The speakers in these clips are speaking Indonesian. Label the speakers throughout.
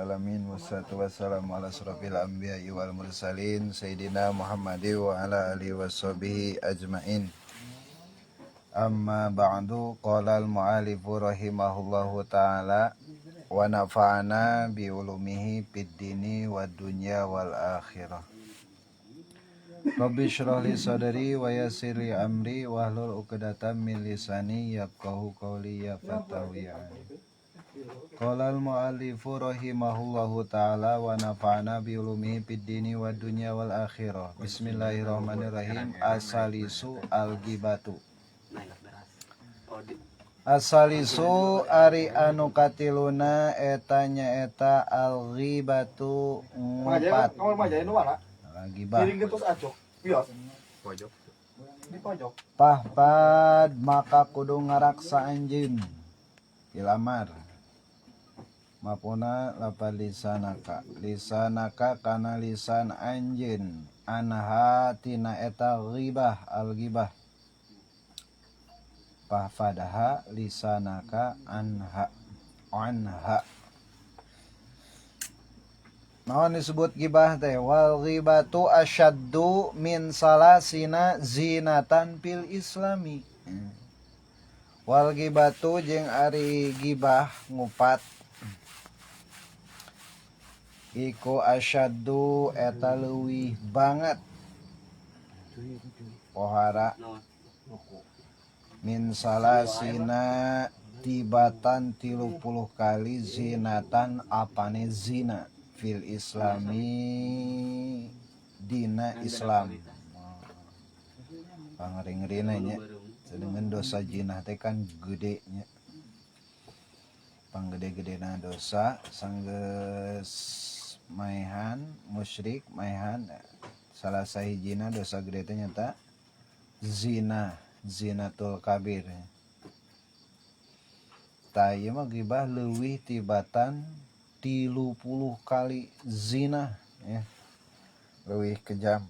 Speaker 1: Alamin wassalatu wassalamu ala asrofil anbiya'i wal mursalin Sayyidina Muhammadi wa ala alihi washabihi ajmain. Amma ba'du, qala al-mu'alifu rahimahullahu ta'ala wa nafa'ana bi ulumihi fid dini wad dunya wal akhirah. Rabbi shrah li sadri wa yassir li amri wahlul 'uqdatam min lisani yafqahu qawli ya fatahu ya alim. Qala al-mu'allifu rahimahullahu ta'ala wa nafa'ana bi ulumihi fid dini wad dunya wal akhirah. Bismillahirrahmanirrahim. Asalisu al-ghibatu. Asalisu ari anu katiluna eta nyaeta al-ghibatu ngupat. Ghibah. Pahpad maka kudu ngaraksa anjeun. Ilamar. Mapuna lapad lisanaka kana lisan anjeun anha tina eta ghibah al-ghibah. Fahfadaha lisanaka anha. Naon disebut ghibah teh? Wal ghibatu asyaddu min salasina zinatan fil islami. Wal ghibatu jeung ari ghibah ngupat iku asyaddu eta leuwih banget pohara min salasina tibatan 30 kali zinatan apane zina fil islami dina Islam. Pangering-ringna nya sedangkan dosa jinah teh kan gede nya. Panggede-gedena dosa sanggeus maehan musyrik maehan salah sahijina dosa gede teh nyata zina, zinatul kabir. Tah ieu mah ghibah leuwih tibatan 30 kali zina ya. Leuwih kejam.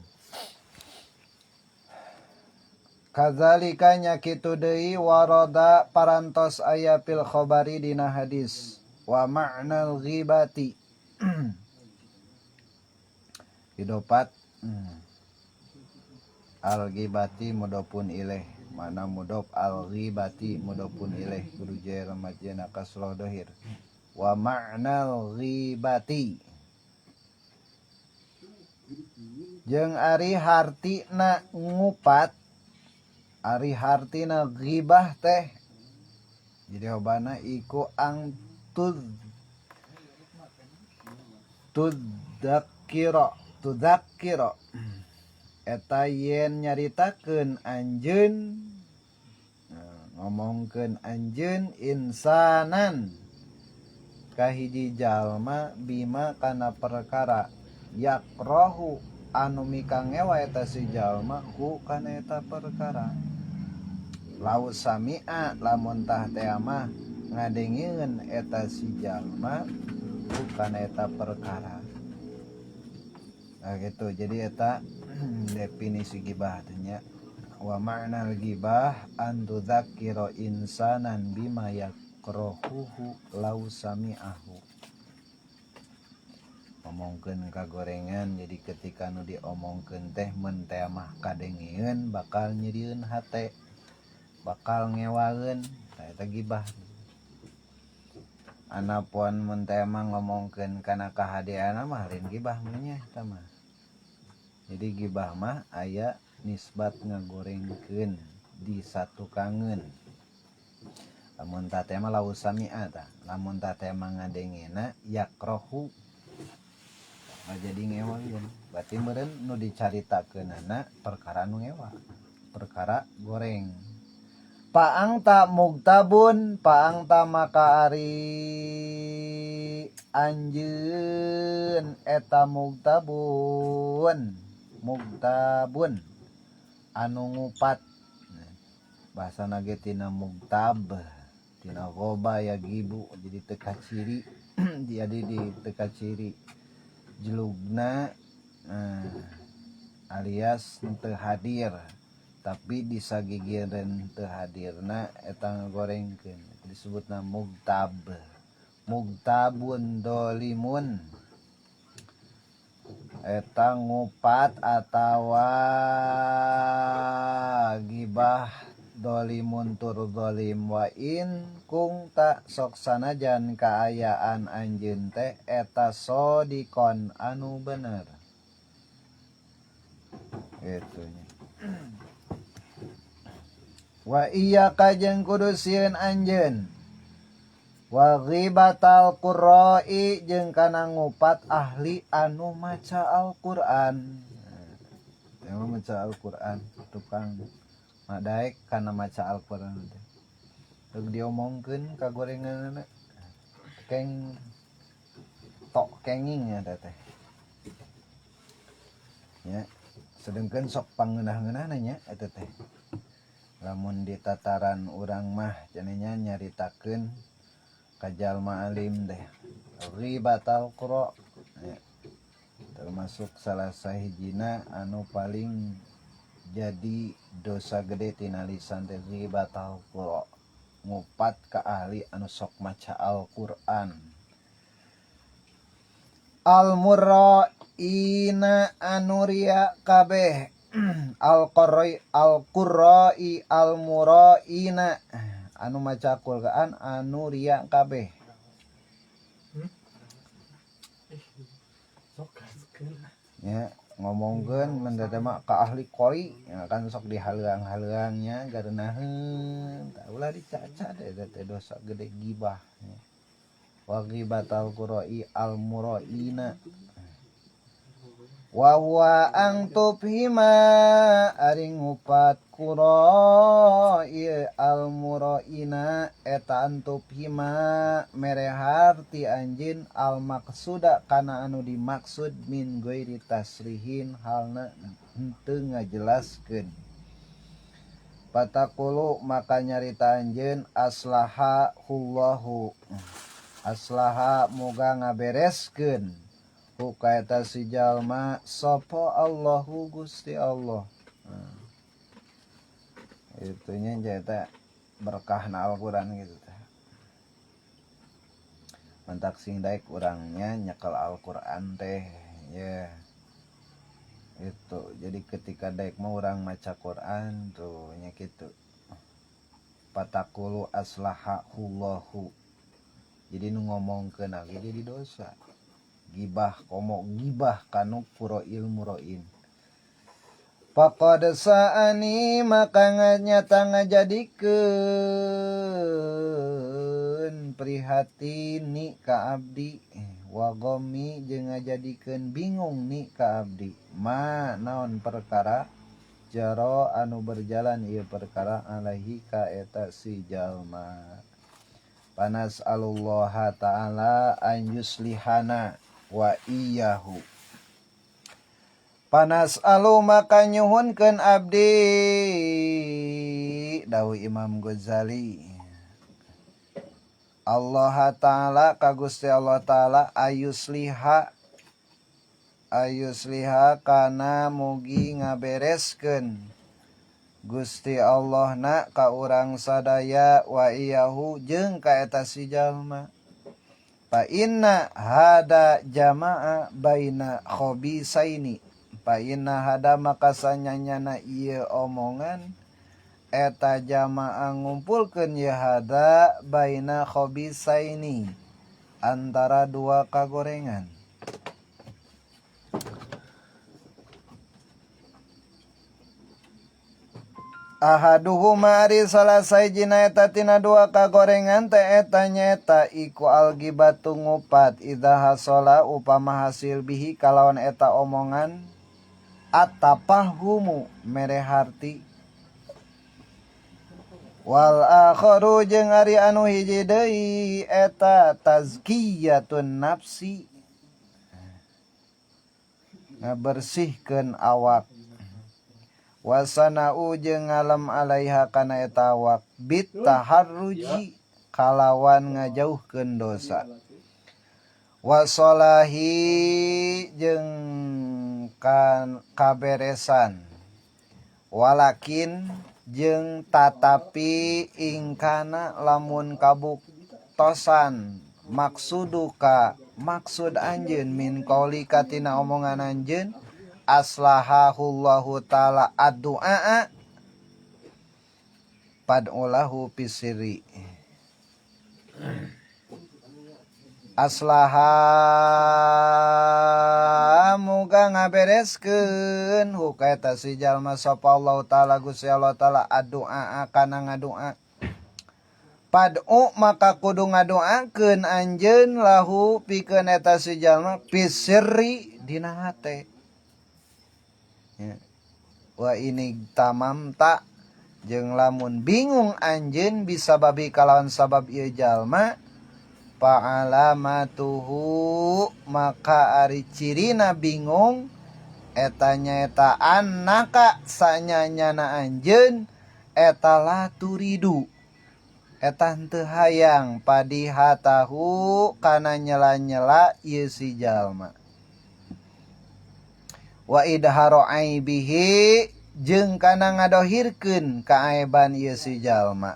Speaker 1: Kadzalika nya kitu deui warada parantos aya fil khabari dina hadis wa ma'nal ghibati hidopat al-ghibati mudhofun ilaih. Mana mudhof al-ghibati mudhofun ilaih kudu jair majna kasrah dhahir. Wa ma'nal ghibati jeung ari hartina ngupat, ari hartina ghibah teh jadi hobana iku ang tudzakira eta yen nyaritakeun anjeun ngomongkeun anjeun insanan kahiji jalma bima kana perkara yakrohu anu mikangewa eta si jalma ku kana eta perkara. Lau sami'a lamun tah teh mah ngadengieun eta si jalma ku kana eta perkara. Nah gitu, jadi eta definisi ghibah teh nya. Wa ma'nal ghibah an tudzakira insanan bima yakrohuhu lau sami'ahu. Ngomongkeun kagorengan, jadi ketika nu diomongkeun teh mun teh mah kadengieun bakal nyirieun hate, bakal ngewaeun, tah eta ghibah. Anapun mun teh mah ngomongkeun kana kahadeana mah lain ghibah nya eta mah. Jadi ghibah mah aya nisbat ngagorengkeun disatukangeun. Lamun tah teh mah lau sami'a tah, lamun tah teh mah ngadengena yakrohu jadi ngewaeun. Berarti meureun nu dicaritakeunana perkara nu ngewa, perkara goreng. Paang ta mugtabun, paang ta maka ari anjeun eta mugtabun anu ngupat. Bahasana ge tina mugtab, tina ghoba ya gibu, jadi teka ciri jadi di teka ciri jelugna alias teu hadir tapi disagigireun teu hadirna eta ngagorengkeun disebutna mugtab. mugtabun dolimun eta ngupat atawa gibah dolimun tur dolim wa in kung tak sok sanajan kaayaan anjeun teh eta sodikon anu bener gitu nya. Wa iya kajeng kudu sieun anjeun wa ghibatal qurra'i jeung kana ngupat ahli anu maca Al-Qur'an. Yang maca Al-Qur'an tukang madaek kana maca Al-Qur'an teh. Teu diomongkeun ka gorenganna keng tok kenging eta teh. Ya, sedengkeun sok pangeunah-ngeunahna nya eta teh. Lamun di tataran urang mah cenanya nyaritakeun ka jalma alim teh ghibatal qura ya, termasuk salah sahijina anu paling jadi dosa gede tina lisan teh ghibatal qura ngupat ka ahli anu sok maca Al-Qur'an. Al-murra'ina anu ria kabeh al-qurra'i al-murra'ina anu maca Al-Qur'an anu ria kabeh. Ya, ngomongkeun mendada mah ka ahli qori ya kan sok dihaleuang-haleuangnya gareunaheun tah ulah dicaca eta teh dosa gede gibah. Wa ghibatal qurra'i al-murra'ina wa huwa ang tufhima ari ngupat qurra'i al-murra'ina eta antufhima mere harti anjeun al maqsuda kana anu dimaksud min ghairi tasrihin halna henteu ngajelaskeun. Pataqulu maka nyarita anjeun aslaha hullahu aslaha moga ngabereskeun ka eta si jalma sapa Allahu Gusti Allah. Itunya eta berkahna Al-Qur'an gitu teh. Mantak sing daek urangnya nyekel Al-Qur'an teh ya. Itu jadi ketika daek mah urang maca Qur'an tuh nya kitu. Pataqulu aslaha hullahu. Jadi nu ngomongkeun lagi jadi dosa. Gibah komo gibah kanu furoil muroin. Faqad sa'ani maka nyata ngajadikeun prihatin ni ka abdi wa ghammi jeung ngajadikeun bingung ni ka abdi ma naon perkara jaro anu berjalan ieu perkara alaihi ka eta si jalma. Panas Allah ta'ala an yuslihana wa iyyahu. Panas alu maka nyuhunkeun abdi dawuh Imam Ghazali. Allah ta'ala ka Gusti Allah ta'ala ayusliha kana mugi ngabereskeun Gusti Allah na ka urang sadaya wa iyyahu jeung ka eta si jalma. Fa inna hada jama'a baina khobisaini. Fa inna hada maka sanyanyana ieu omongan eta jama'a ngumpulkeun ye hada baina khobisaini antara dua kagorengan. Ahaduhuma ari salah sahijina eta tina dua kagorengan teh eta nyaeta iku algibatu ngupat idza hasola upama hasil bihi kalawan eta omongan atapahumu mere harti wal akharu jeung ari anu hiji deui eta tazkiyatun nafsi ngabersihkeun awak wasana'u jeung ngalam alaiha kana eta awak bit taharruji kalawan ngajauhkeun dosa wasolahi jeung kaberesan walakin jeung tatapi ingkana lamun kabuktosan maksuduka maksud anjeun min qaulika tina omongan anjeun aslahahullahu taala addu'a pad'ulahu pisiri aslaha muga ngabereskeun huka eta si jalma sapa Allah taala Gusti Allah taala addu'a kana ngadua pad'u maka kudu ngadoakeun anjeun lahu pikeun eta si jalma pisiri dina hate ya. Wa ini tamam tak jeung lamun bingung anjeun bisa babi kalawan sabab ieu jalma fa'alamatuhu maka ari cirina bingung eta nyaeta annaka sanyanyana anjeun eta la turidu eta henteu hayang padihatahu kana nyela-nyela ieu si jalma wa idharu aibihi jeung kana ngadohirkeun kaaiban ieu si jalma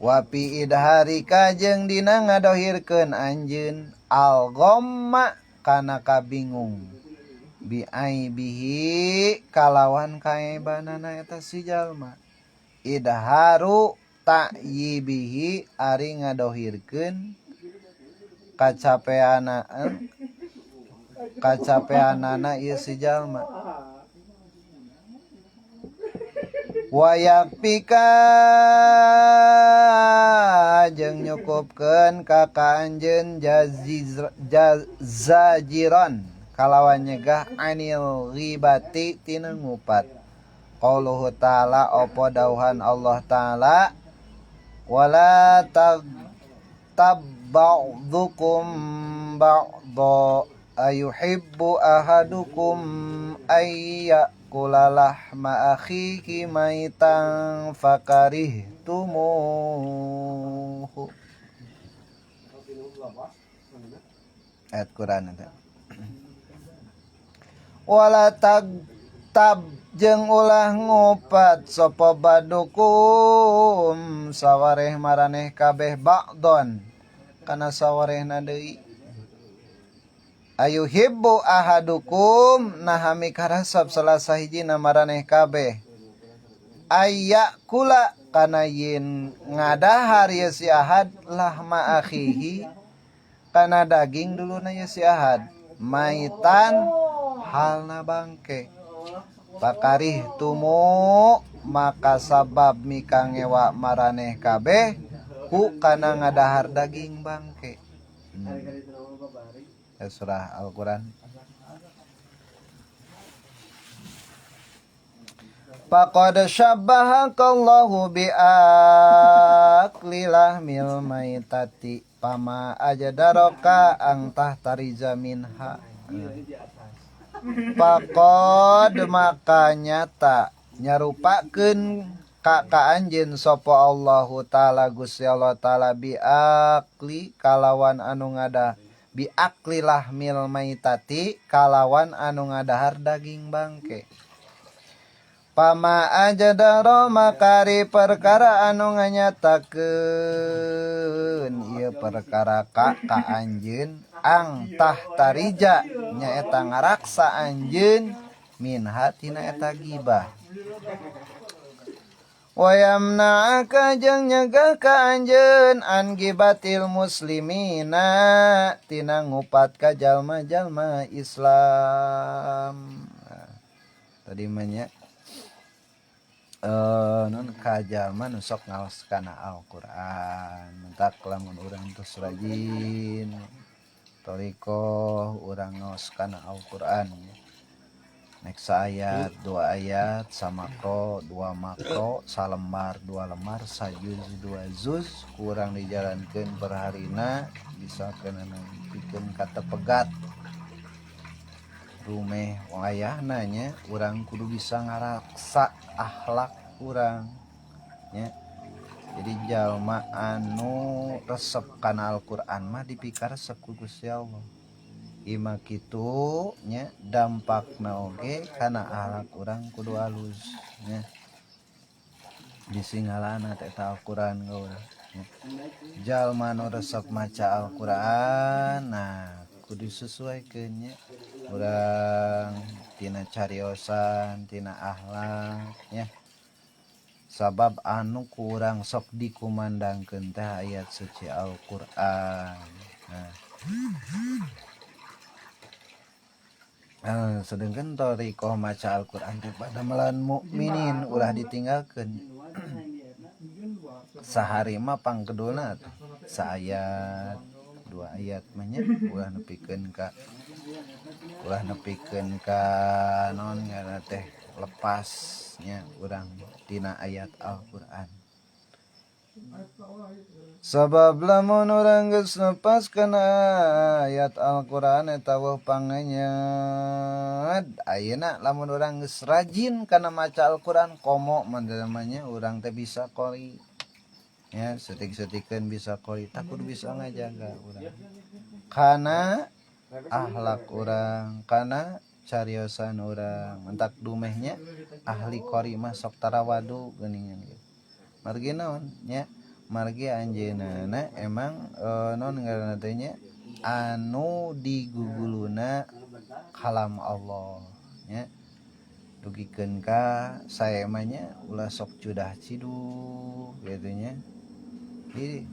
Speaker 1: wapi idharika jeung dina ngadohirkeun anjeun al-ghamma kana kabingung bi aibihi kalawan kaebanana eta si jalma idharu ta'yibihi ari ngadohirkeun kacapeanana ieu si jalma wayakpika jeung nyukupkeun ka anjeun jaziran kalawan nyegah anil ghibati tina ngupat qauluhu ta'ala opo dauhan Allah ta'ala wala tabba'dukum ba'dha ayuhibbu ahadukum ayya kulalahma akhihi maitan fakarihtumuhu ayat Quran ada wala tab jeung ulah ngupat sapa badukum sawareh maraneh kabeh ba'don kana sawarehna deui ayuhibbu ahadukum nahami karasab salah sahijina maraneh kabeh ayyakula kana yin ngadahar ya si ahad lahma akhihi kana daging duluna ya si ahad maitan halna bangke pakarih tumu maka sabab mika ngewa maraneh kabeh ku kana ngadahar daging bangke surah Al-Quran faqad syabbahakallahu bi'akli lahmil maitati pama ajadaraka angtah tariza minha faqad maka nyata nyarupakeun ka anjeun sapa Allahu taala Gusti Allah taala bi'akli kalawan anu ngadah bi'akli lahmil maitati kalawan anu ngadahar daging bangke pama ajadaro makari perkara anu nganyatakeun ieu perkara ka anjeun angtah tarija nyaeta ngaraksa anjeun minha tina eta gibah wayamna'aka jeung nyegah ka anjeun an gibatil muslimina tina ngupat ka jalma-jalma Islam tadi manya non ka jalma nu sok ngaos kana Al-Qur'an mentak lamun urang tos rajin toriko urang ngaos kana Al-Qur'an nek saayat 2 ayat samakro 2 makro salembar 2 lembar sajuz 2 juz kurang dijalankeun per harina bisa kena pikeun kata pegat rumeh wayahna nya urang kudu bisa ngaraksa akhlak urang nya jadi jalma anu resep kana Al-Qur'an mah dipikaresep ku Gusti Allah ima kitu nya dampakna oge kana akhlak urang kudu alus nya disingalana eta Al-Qur'an gaul jalma nu resep maca Al-Qur'an nah kudu disesuaikeun nya urang tina cariosan tina akhlak nya sabab anu kurang sok dikumandangkeun teh ayat suci Al-Qur'an nah sedangkan torikoh maca Al-Qur'an teh pada melan mukminin ulah ditinggalkeun sahari mah pangkedulna tuh saayat 2 ayat mah nya ulah nepikeun ka naon ngaranna teh lepasnya urang tina ayat Al-Qur'an sabab lamun urang geus nepas kana ayat Al-Qur'an eta weuh pangenyet ayeuna lamun urang geus rajin kana maca Al-Qur'an komo namanya urang teh bisa qori ya setik-setikeun bisa qori tak kudu bisa ngajaga urang kana akhlak urang kana cariosan urang mentak dumehnya ahli qori mah sok tarawadu geuningan gitu margi naon nya margi anjeunna emang naon ngaranna teh nya anu diguguluna kalam Allah nya dugikeun ka saema nya ulah sok cudah ciduh kitu nya ieu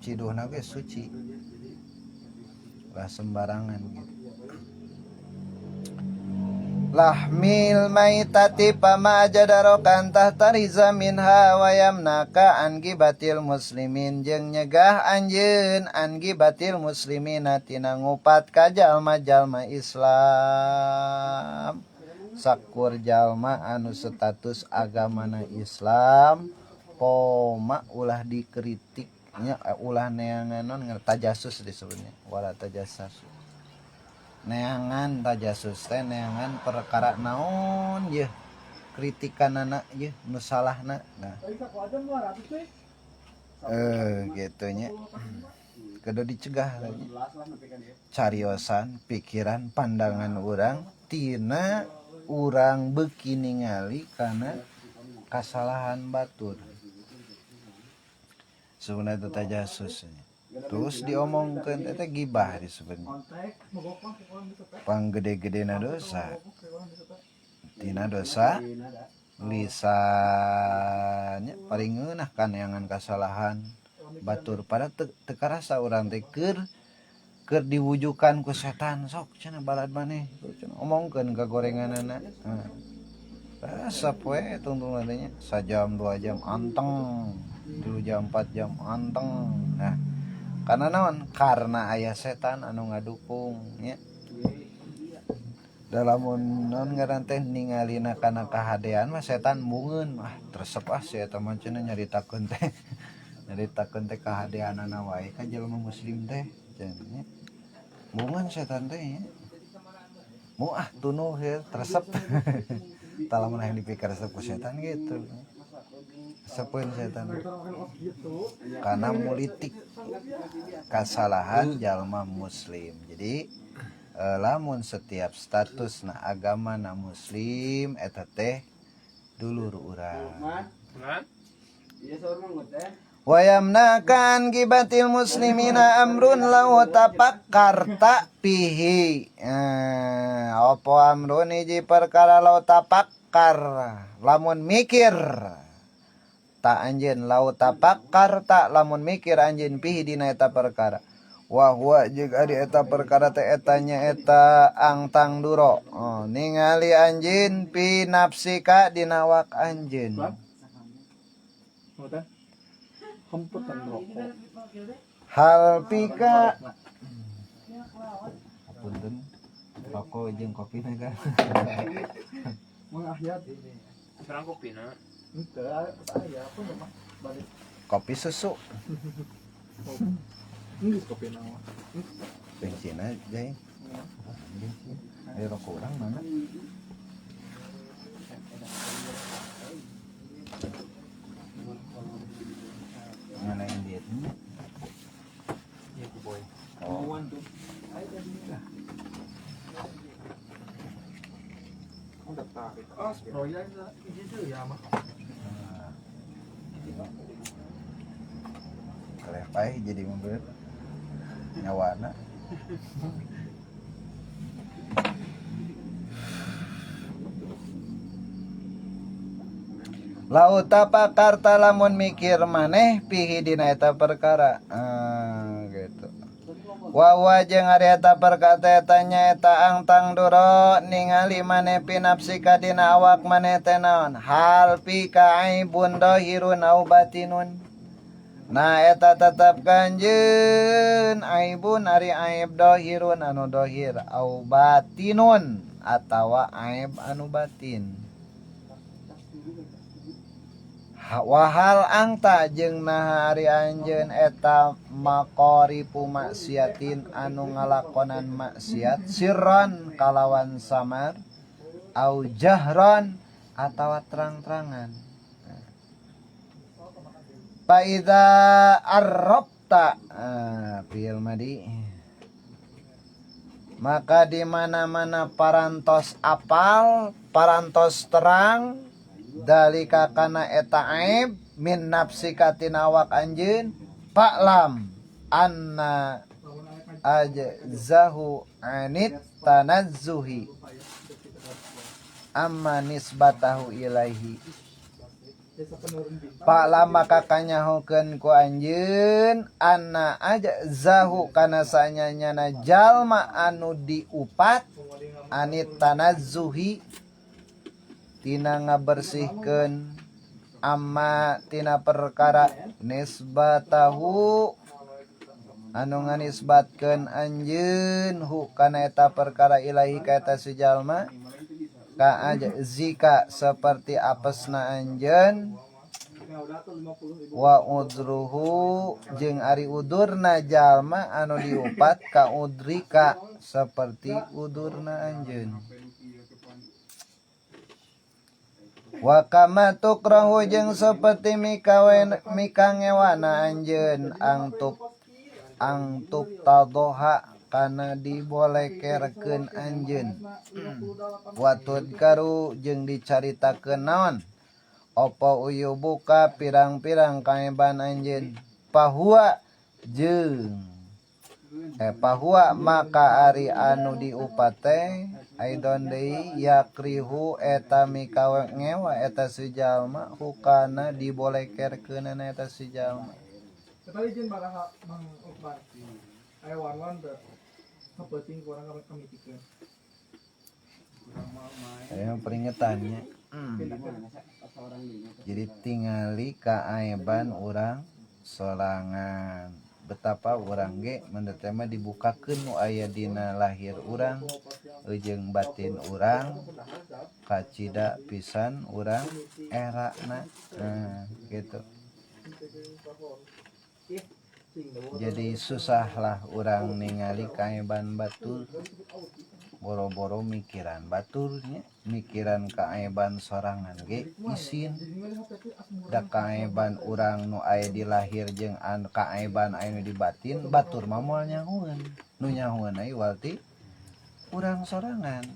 Speaker 1: ciduhna ge suci ulah sembarangan gitu lahmil maitati pama jadarokan tahtariza minha wayamnaka angi batil muslimin jeung nyegah anjeun angi batil muslimina tina ngupat ka jalma-jalma Islam sakur jalma anu status agamana Islam poma ulah dikritik nya ulah neangan non tajasus disebutnya wala tajassus neangan tajasus teh neangan perkara naon ye kritikanana ye nu salahna nah gitu nya kudu dicegah lagi cariosan pikiran pandangan urang tina urang beuki ningali kana kasalahan batur sebenarnya tajasus terus diomongkeun teh gibah disebutnya panggede-gedena dosa tina dosa lisannya paling ngeunah kan neangan kasalahan batur pada teu karasa urang teh keur diwujukan ku setan sok cenah balad maneh omongkeun ka gorenganana rasa poe tungtung teh sajam 2 jam anteng 3 jam 4 jam anteng nah karena naon karena aya setan anu ngadukung nya dalamun naon ngaran teh ningalina kana kahadean mah setan mungeun tresep si eta mah cenah nyaritakeun teh kahadeanana wae ka jelema muslim teh cenah mungeun setan teh nya moah tunuh ya tresep talamun hayang dipikir resep ku setan gitu sepeun setan karena mulitik kesalahan jalma muslim jadi lamun setiap status na agama na muslim eta teh dulur urang wayamnakan gibatil muslimina amrun law tapakkarta pihi apa amrun hiji perkara law tapakkar lamun mikir ta anjeun law tapakkarta lamun mikir anjeun pihi dina eta perkara wa huwa jeung ari eta perkara teh etanya eta angtang duro ningali anjeun pi nafsika dina awak anjeun hal pika punten rokok jeung kopi na kan mengahyat serang kopi na henteu aya apa mah balik kopi susu geus kopi na bensin aja bensin ayo rokok urang mana mana yang dietnya ya ku boy tuh udah tarik proyek itu ya mah Bae jadi mobil nyawana. Lauta pakarta lamun mikir maneh pihi dina eta perkara. Gitu. Wa jeung ari eta perkara eta nyaeta angtang duro ningali maneh pinapsi ka dina awak maneh teh naon? Hal pi ka aibun dohirun au batinun. Nah eta tetep kanjeun aibun ari aib dohirun anu dohir au batinun atawa aib anu batin. Wahal angta jeung naha ari anjeun eta maqoripu maksiatin anu ngalakonan maksiat sirron kalawan samar au jahron atawa terang-terangan. Fa iza arrabta fiil madi maka di mana-mana parantos apal parantos terang dalika kana eta aib min nafsika tina awak anjeun fa'lam anna ajzahu anit tanazzuhi amma nisbatahu ilaihi. Fa'lam maka kanyahokeun ku anjeun anna ajzahu kana sanyanyana jalma anu diupat anit tanazzuhi tina ngabersihkeun amma tina perkara nisbatahu anu nganisbatkeun anjeun hu kana eta perkara ilahi ka eta si jalma ka ajzika saperti apesna anjeun wa udruhu jeung ari udurna jalma anu diupat ka udrika saperti udurna anjeun. Wa kama tukrahu jeung saperti mikangewana anjeun angtuk tadoha kana dibolekerkeun anjeun. Wa tudkaru jeung dicaritakeun naon apa uyubuka pirang-pirang kaeban anjeun pahua jeung pahua maka ari anu diupate aidon deui yakrihu eta mikawengewa eta si jalma hukana dibolekerkeunana eta si jalma.
Speaker 2: Tadi jeung baraha Mang Ukbar. Aya wan-wan kapeuting ku urang kami pikeun.
Speaker 1: Aya peringatannya. Jadi tingali kaaiban urang sorangan. Betapa urang ge menurut dibukakeun nu aya dina lahir urang jeung batin urang kacida pisan urang erana gitu. Jadi susahlah urang ningali kaaiban batur boro-boro mikiran baturnya mikiran kaaiban sorangan ge isin da kaaiban urang nu aya di lahir jeung kaaiban anu di batin batur mah moal nyahoeun nu nyahoeun ai walti urang sorangan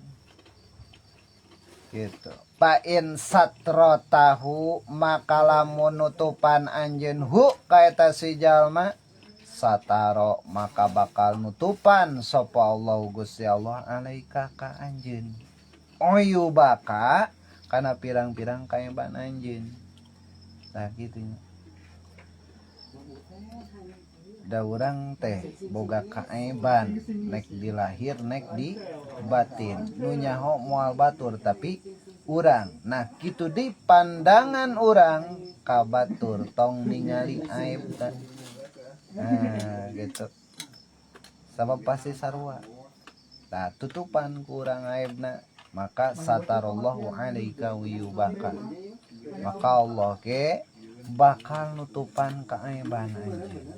Speaker 1: gitu. Pa in satro tahu maka lamun nutupan anjeun hu ka eta si jalma sataro maka bakal nutupan sapa Allah Gusti Allah alaika ka anjeun oyu baka kana pirang-pirang kaeban anjeun. Nah kitu nya da urang teh boga kaeban nek di lahir nek di batin nu nyaho moal batur tapi urang nah kitu di pandangan urang ka batur tong ningali aib teh. Nah gitu sabab pasti sarua nah tutupan kurang aibna maka satarallahu alaika wa yubaka maka Allah ke bakal nutupan kaaiban anjeun.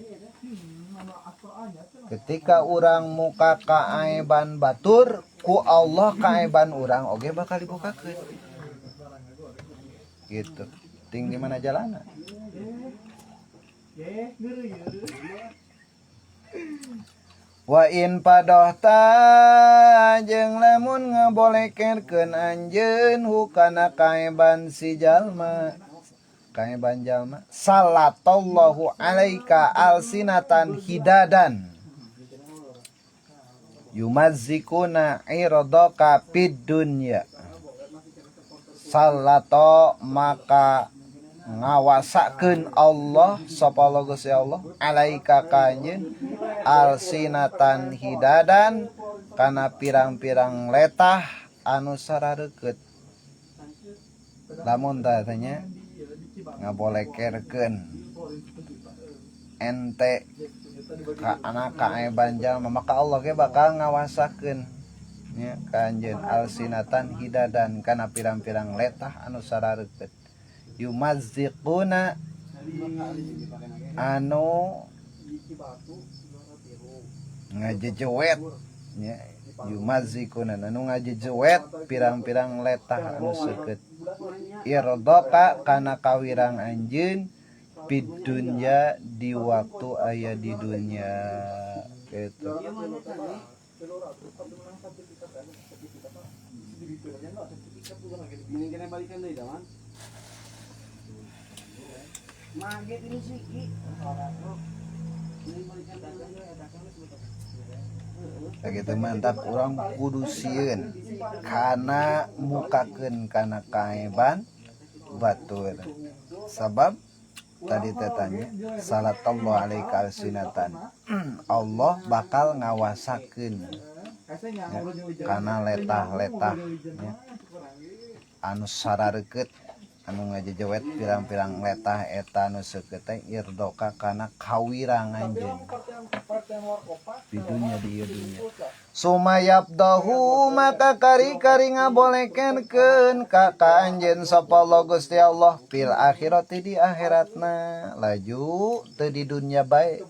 Speaker 1: Ketika urang muka kaaiban batur ku Allah kaaiban urang oge bakal dibukakeun gitu. Ting di mana jalanna wa in padohta jeung lamun ngabolekerkeun anjeun hukana kaeban si jalma kaeban jalma sallatallahu alaika alsinatan hidadan yumazzikuna iradaka fid dunya sallato maka ngawasakeun Allah sapa Allah Gusti Allah alaika kanjeun alsinatan hidadan kana pirang-pirang letah anu sarareukeut lamun tanya ngabolekerkeun ente ka anak kaeban jalma maka Allah ge bakal ngawasakeun nya kanjeun alsinatan hidadan kana pirang-pirang letah anu sarareukeut yumazzikuna anu ngajejeut nya yumazzikuna anu ngajejeut pirang-pirang letah anu seukeut irdaka kana kawirang anjeun fid dunya di waktu aya di dunya gitu. Begitu mantap orang kudu sieun kana mukakeun kana kaeban batur sabab tadi tanya sallatallahu alaika alsinatan Allah bakal ngawasakeun kana letah-letah anu sarareukeut anu ngajejewet pirang-pirang letah eta anu seukeut teh irdoka kana kawirang anjeun di dunya di dunya sumayabdahu maka kari-kari ngabolekeun ka anjeun sapa Allah Gusti Allah fil akhirati di akhiratna laju teu di dunya bae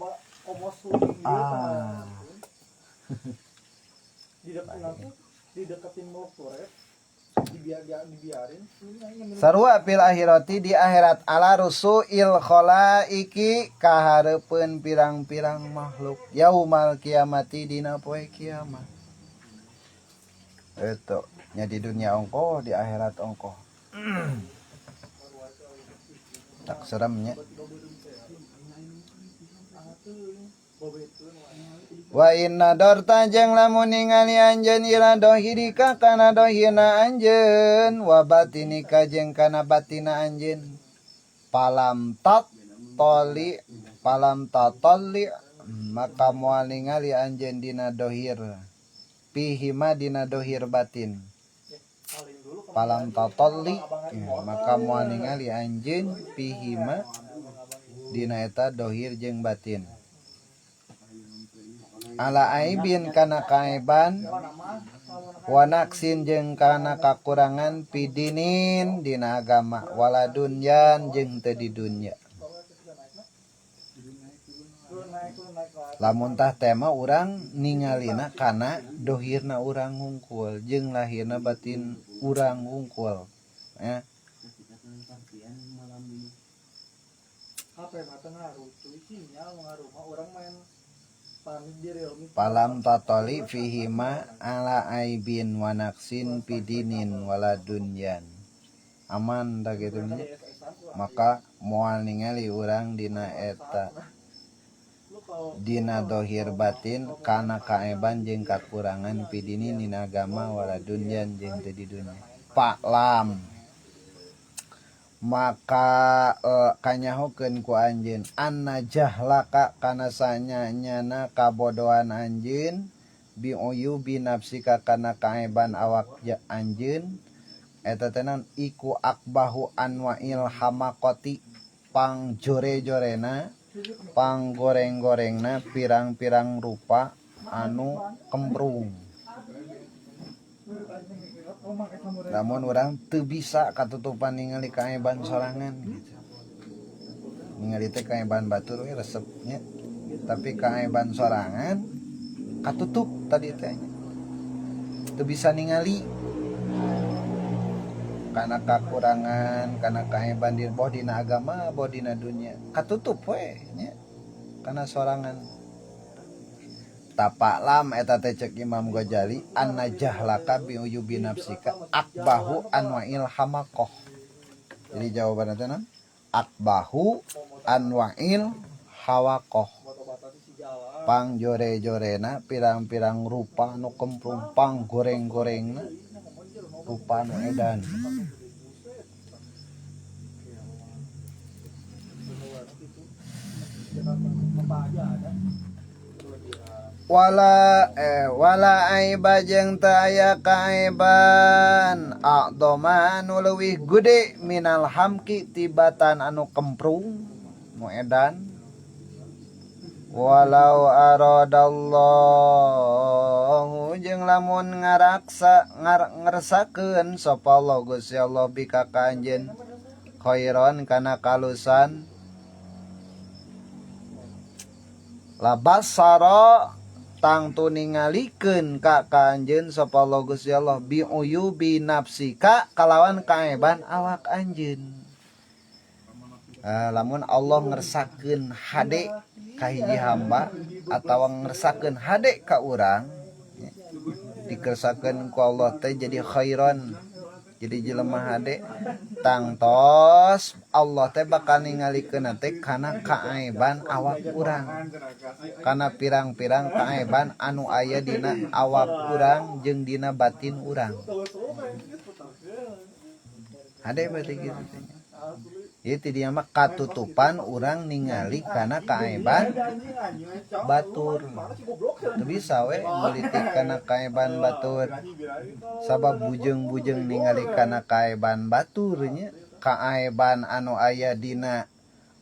Speaker 2: di deketin motor dibiarin
Speaker 1: sarua fil akhirati di akhirat ala rusuil khalaiki kahareupeun pirang-pirang makhluk yaumal kiamati dina poe kiamat itu nya di dunia ongkoh di akhirat ongkoh tak seremnya wa inna dorta jeung lamun ningali anjeun ila dohirika kana dohina anjeun wa batinika jeung kana batina anjeun palam tatolli maka moal ningali anjeun dina dohir pihima dina dohir batin palam tatolli maka moal ningali anjeun pihima dina eta dohir jeung batin ala aibin kana kaeban wanaksin jeung kana kakurangan pidinin dina agama wala dunyan jeung teu di dunya lamun tah tema urang ningalina kana dohirna urang hungkul jeung lahirna batin urang hungkul ya palam tatoli fihima ala aibin wanaksin pidinin wala dunyan aman da gitu nya maka moal ningali urang dina eta dina dohir batin kana kaeban jeung kakurangan pidinin dina agama wala dunyan jeung teu di dunya paklam maka kanyahokeun ku anjeun anna jahlaka kana sanyanyana kabodohan anjeun bi uyubi nafsika kana kaeban awak anjeun eta tenan iku akbahu anwa'il hamakoti pang jore-jorena pang goreng-gorengna pirang-pirang rupa anu kemprung namun orang teu bisa katutupan ningali kaeban sorangan gitu. Ningali teh kaeban batur we resepnya. Tapi kaeban sorangan katutup tadi teh. Teu bisa ningali. Karena kakurangan, karena kaeban di boh dina agama, boh dina dunia. Katutup we nya. Karena sorangan. Tapaklam eta teh cek Imam Ghazali anna jahlaka bi uyubi nafsika akbahu anwa'il hamakoh. Jadi jawabanna teh akbahu anwa'il hawaqah pang jore-jorena pirang-pirang rupa nu kemprung pang goreng-gorengna rupa nu edan. Wala aiba jeung teu aya kaaiban aqdoma nu leuwih gede minal hamki tibatan anu kemprung nu edan. Walau aradallahu jeung lamun ngeresakeun sapa Allah Gusti Allah bika ka anjeun khairon kana kalusan labasara tangtu ningalikeun ka anjeun sapa Allah Gusti Allah bi uyubi nafsika kalawan kaeban awak anjeun. Lamun Allah ngersakeun hade ka hiji hamba atawa ngersakeun hade ka urang dikersakeun ku Allah teh jadi khairon jadi jelema hade tangtos Allah teh bakal ningalikeun teh kana kaaiban awak urang kana pirang-pirang kaaiban anu aya dina awak urang jeung dina batin urang hade berarti gitu teh. Itu dia mah katutupan urang ningali kana kaaiban batur. Teu bisa we ngeulitik kana kaaiban batur. Sabab bujeng-bujeng ningali kana kaaiban batur nya, kaaiban anu aya dina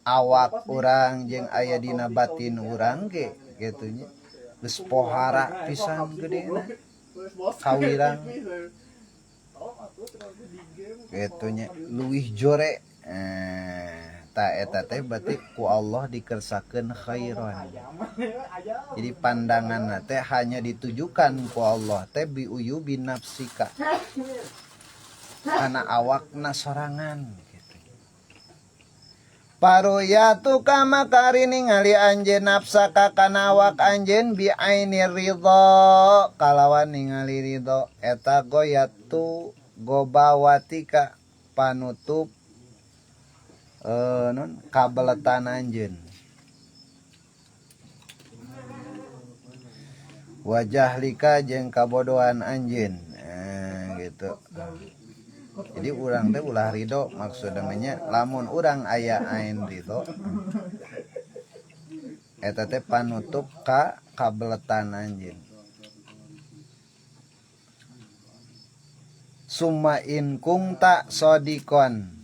Speaker 1: awak urang jeung aya dina batin urang ge kitu nya. Geus pohara pisan gedena. Kawirang. Kitu nya luwih jore. Ta eta teh berarti ku Allah dikersakeun khairan. Jadi pandangan teh hanya ditujukan ku Allah teh bi uyubi nafsika. Kana awakna sorangan gitu. Paruyatu kama kari ningali anjeun nafsaka kana awak anjeun bi ainir ridha kalawan ningali ridho eta goyatu gobawatika panutup kabeletan anjeun wajah lika jeung kabodohan anjeun gitu. Jadi urang teh ulah ridho maksudnya lamun urang aya ain ridho eta teh panutup ka kabeletan anjeun. Summa in kungta sodikon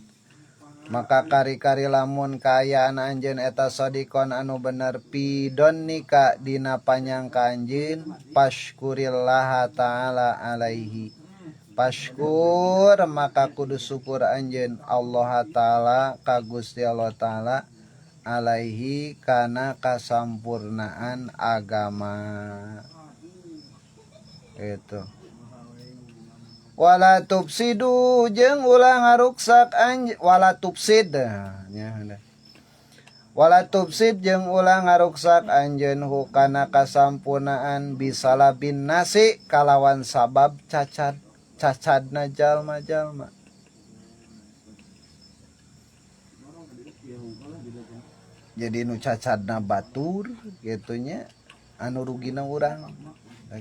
Speaker 1: maka kari-kari lamun kaayaan anjeun eta sodikon anu bener pidon nika dina panyangka anjeun pashkurillaha ta'ala alaihi pashkur maka kudu syukur anjeun Allah ta'ala ka Gusti Allah ta'ala alaihi kana kasampurnaan agama itu. Wala tufsidu jeung ulah ngaruksak wala tufsid wala tufsid jeung ulah ngaruksak anjeun hukana kasampurnaan bisalabin nasi kalawan sabab cacadna jalma-jalma. Jadi nu cacadna batur gitunya anu rugina urang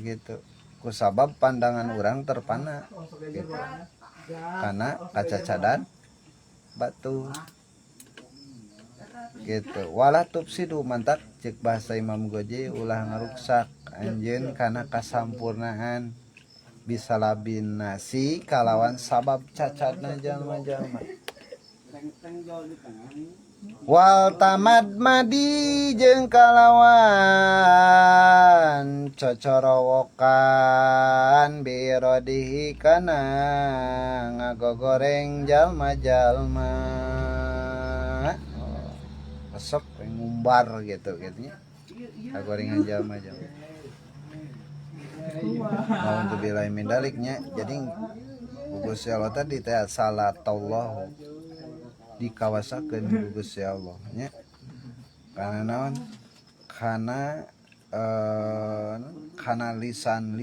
Speaker 1: gitu. Kusabab pandangan orang terpana gitu. Karena kacacadan batu gitu. Wala tufsidu mantak cek bahasa Imam Goji ulah ngaruksak anjeun kana kasampurnaan bisalabin nasi kalawan sabab cacadna jalma-jalma. Wal tamad madi jeung kalawan cocorowokan birodihi kana ngagogoreng jalma-jalma resep ngumbar gitu nya ngagorengan jalma-jalma mau untuk bilahi mindaliknya. Jadi Gusti Allah tadi teh salatullah dikawasakeun Gusti Allah nya kana naon kana lisan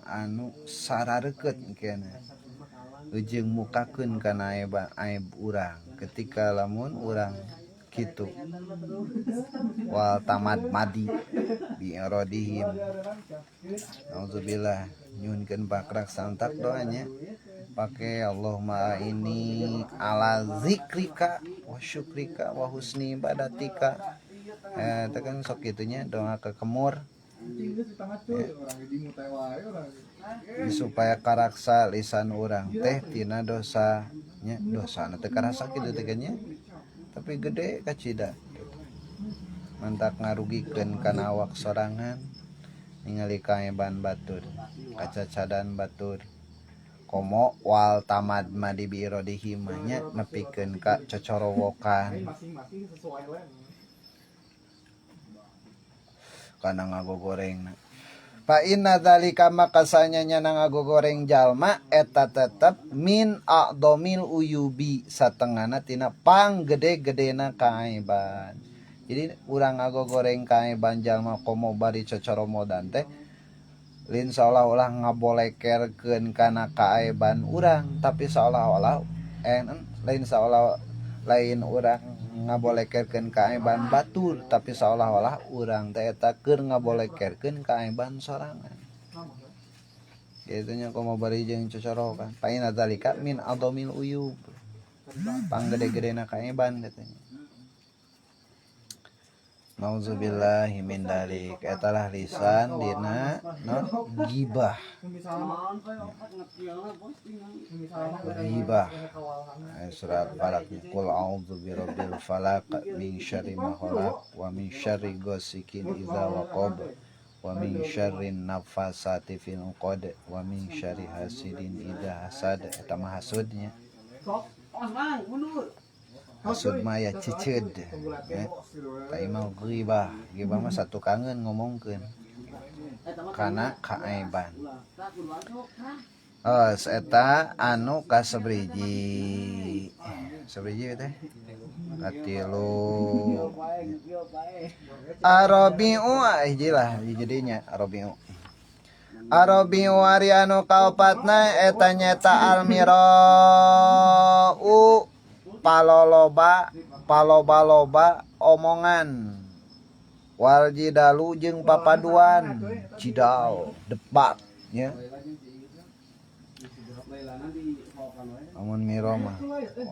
Speaker 1: anu sarareukeut keneh ujung mukakeun kana aib urang ketika lamun urang kitu wal tamad madi bi iradihim. Auzubillah, nyunkeun pakrak santak doanya pakai Allahumma ini ala zikrika wa syukrika wa husni ibadatika. Tekan sok itunya doa ke kemur supaya karaksa lisan orang teh tina dosa nya dosa teh karasa kitu teh nya tapi gede kacida mantak ngarugikeun kana awak sorangan ningali kaeban batur kacacadan batur komo wal tamad madi bi iradihim nya nepikeun ka cocorowokan kana ngagogoreng. Fa inna dzalika makasanya nyana ngagogoreng jalma eta tetep min a'dhamil uyubi satengahna tina panggede-gedena kaaiban. Jadi urang ngagogoreng kaaiban jalma komo bari cocoromodan teh lin seolah-olah ngabolekerkeun kana kaaiban urang tapi seolah-olah lain seolah lain urang ngabolekerkeun kaaiban batur tapi seolah-olah urang teh eta keur ngabolekerkeun kaaiban sorangan. Kitu nya komo bari jeung cocorokan. Pa inna dzalika min adhamil uyub. Panggede-gedena kaaiban katanya. Nauzubillahi min dzalik. Eta lah lisan dina ghibah. Ghibah. Surat Falaq qul a'udzu birabbil falaq min syarri ma khalaq wa min syarri ghasikin idza waqab wa min syarri nafasati fil 'uqad wa min syarri hasidin idza hasad. Eta mah hasudnya. Hasud mah ya ciceud tai mah ghibah mah satu kangen ngomongkeun kana kaaiban. Eta anu kasabriji teh katilu arabiu hijilah jadinya arabiu ari anu kaopatna eta nyata almirau paloba omongan wal jidalu jeung papaduan jidal debat nya amun miro mah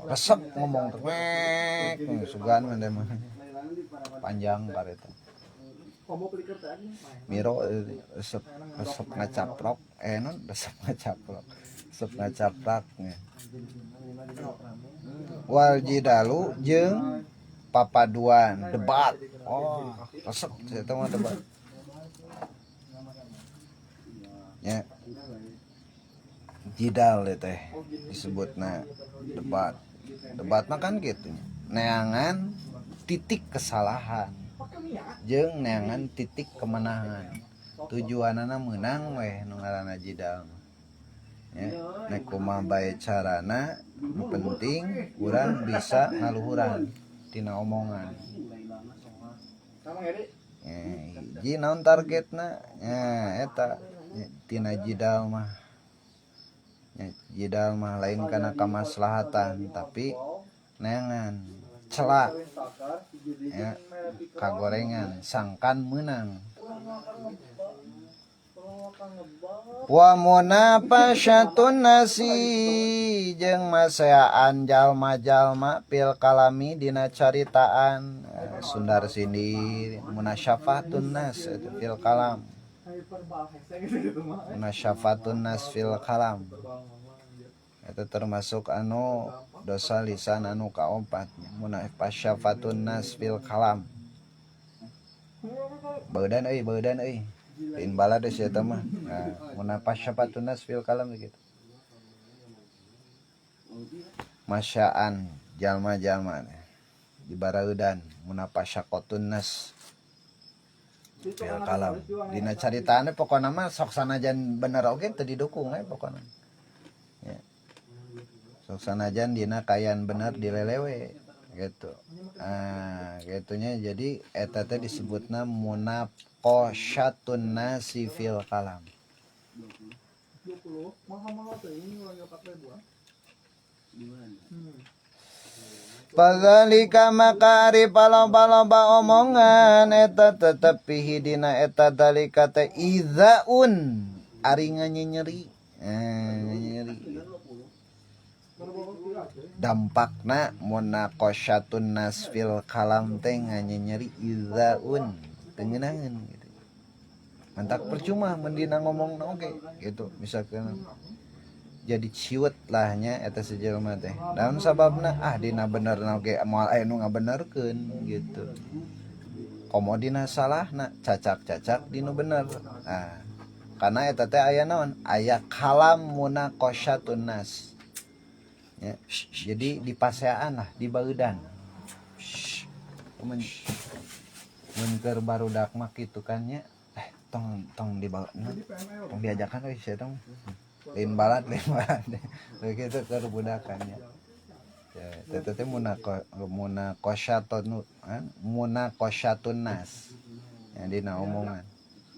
Speaker 1: resep ngomong tek sugan mah panjang kareta miro resep ngacaprok resep ngacaprak nya wal jidalu jeung papaduan debat resep eta mah debat nya jidal teh disebutna debat mah kan kitu neangan titik kesalahan jeung neangan titik kemenangan tujuanana meunang weh nu ngaranna jidal ya nek kumaha bae carana nu penting urang bisa ngaluhuran tina omongan. Hiji naon targetna eta tina jidal mah lain kana kamaslahatan tapi neangan celak ya kagorengan sangkan menang. Wa munafasyatun nasi jeung maseaan jalma-jalma pil kalami dina caritaan. Sundar sindi munasyafatun nas fil kalam. Munasyafatun nas fil kalam. Itu termasuk anu dosa lisan anu kaopat. Munasyafatun nas fil kalam. Beudan euy. Lain balades eta mah. Munafasyafatun nas fil kalam gitu. Masyaan jalma-jalma di bareudan munafasyaqatun nas fil kalam. Dina caritaane pokona mah sok sanajan bener oge teu didukung pokona. Ya. Sok sanajan dina kayan bener dilelewe gitu. Gitunya jadi eta teh disebutna munaqasyatun nasi fil kalam. Padzalika maka ari paloba-loba omongan eta tetepi dina eta dalika teh izaun ari nganyeri. Nganyeri. Dampakna munaqasyatun nas fil kalam teh nganyeri izaun tengeunangan gitu. Mantak percuma mendina ngomong oge gitu misalkan jadi ciut lahnya eta si jelema teh. Naon sababna? Dina benerna oge moal aya nu ngabenerkeun gitu. Komo dina salahna, cacak-cacak dinu bener. Karena eta teh aya naon? Aya kalam munaqasyatun nas. Ya, jadi dipaseaan lah, dibaeudan. Mun keur barudak mah kitu kan nya. Tong dibaeuna. Tong diajakan we sia tong. Lain balat begitu ke budakannya ya teteh munaqasyatun nas yang dina omongan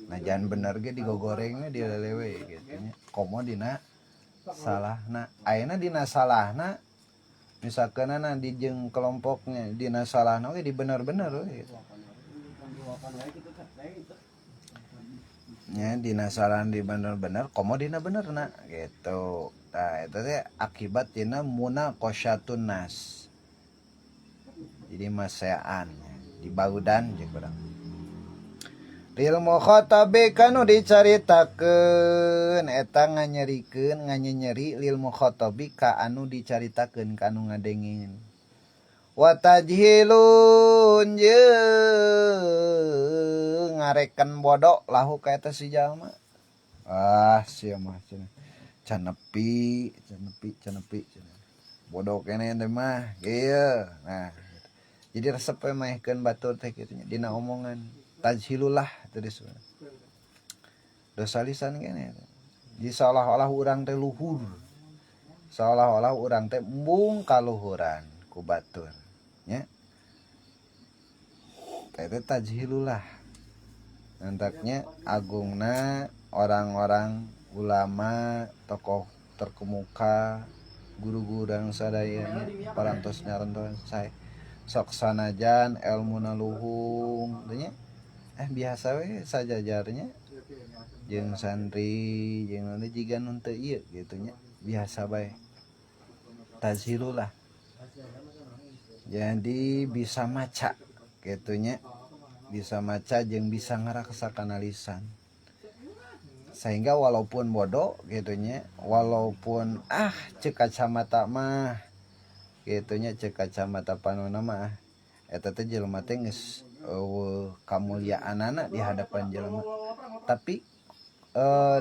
Speaker 1: nah jangan bener ge digogorengnya dilelewe gitu nya komo dina salahna ayeuna dina salahna misalkan di jeung kelompoknya dina salahna ge dibener-bener we gitu. Ya dina saran di bener-bener komo dina benerna gitu. Nah itu teh akibat dina munaqasyatun nas. Jadi maseaan dibaudan jeung urang. Lil mukhatabi kanu dicaritakeun eta nganyeri lil mukhatabi ka anu dicaritakeun ka anu ngadengin. Wa tajhilun ngarekan bodoh lahu ka eta si jalma. Sia mah cenah. Canepi. Bodoh kene teh mah ieu. Nah, jadi resep we maehkeun batur teh kitu nya dina omongan. Tajhilullah teh disebut. Dosa lisan kene. Jadi seolah-olah urang teh luhur. Seolah-olah urang teh embung kaluhuran ku batur. Nya. Eta tajhilullah. Nantaknya agungna orang-orang ulama, tokoh terkemuka, guru-guru dan sadayana parantos nyarantos sae. Sok sanajan elmuna luhung teh biasa we sajajarnya jeung santri jeung nu jiga nu teu ieu kitu nya biasa bae. Tajhilullah. Jadi bisa maca kitu nya. Bisa maca jeung bisa ngaraksakan lisan. Sehingga walaupun bodoh gitu nya, walaupun ceuk kacamata mah gitu nya ceuk kacamata panonna mah eta teh jelema teh geus kamulyaanana di hadapan jelema. Tapi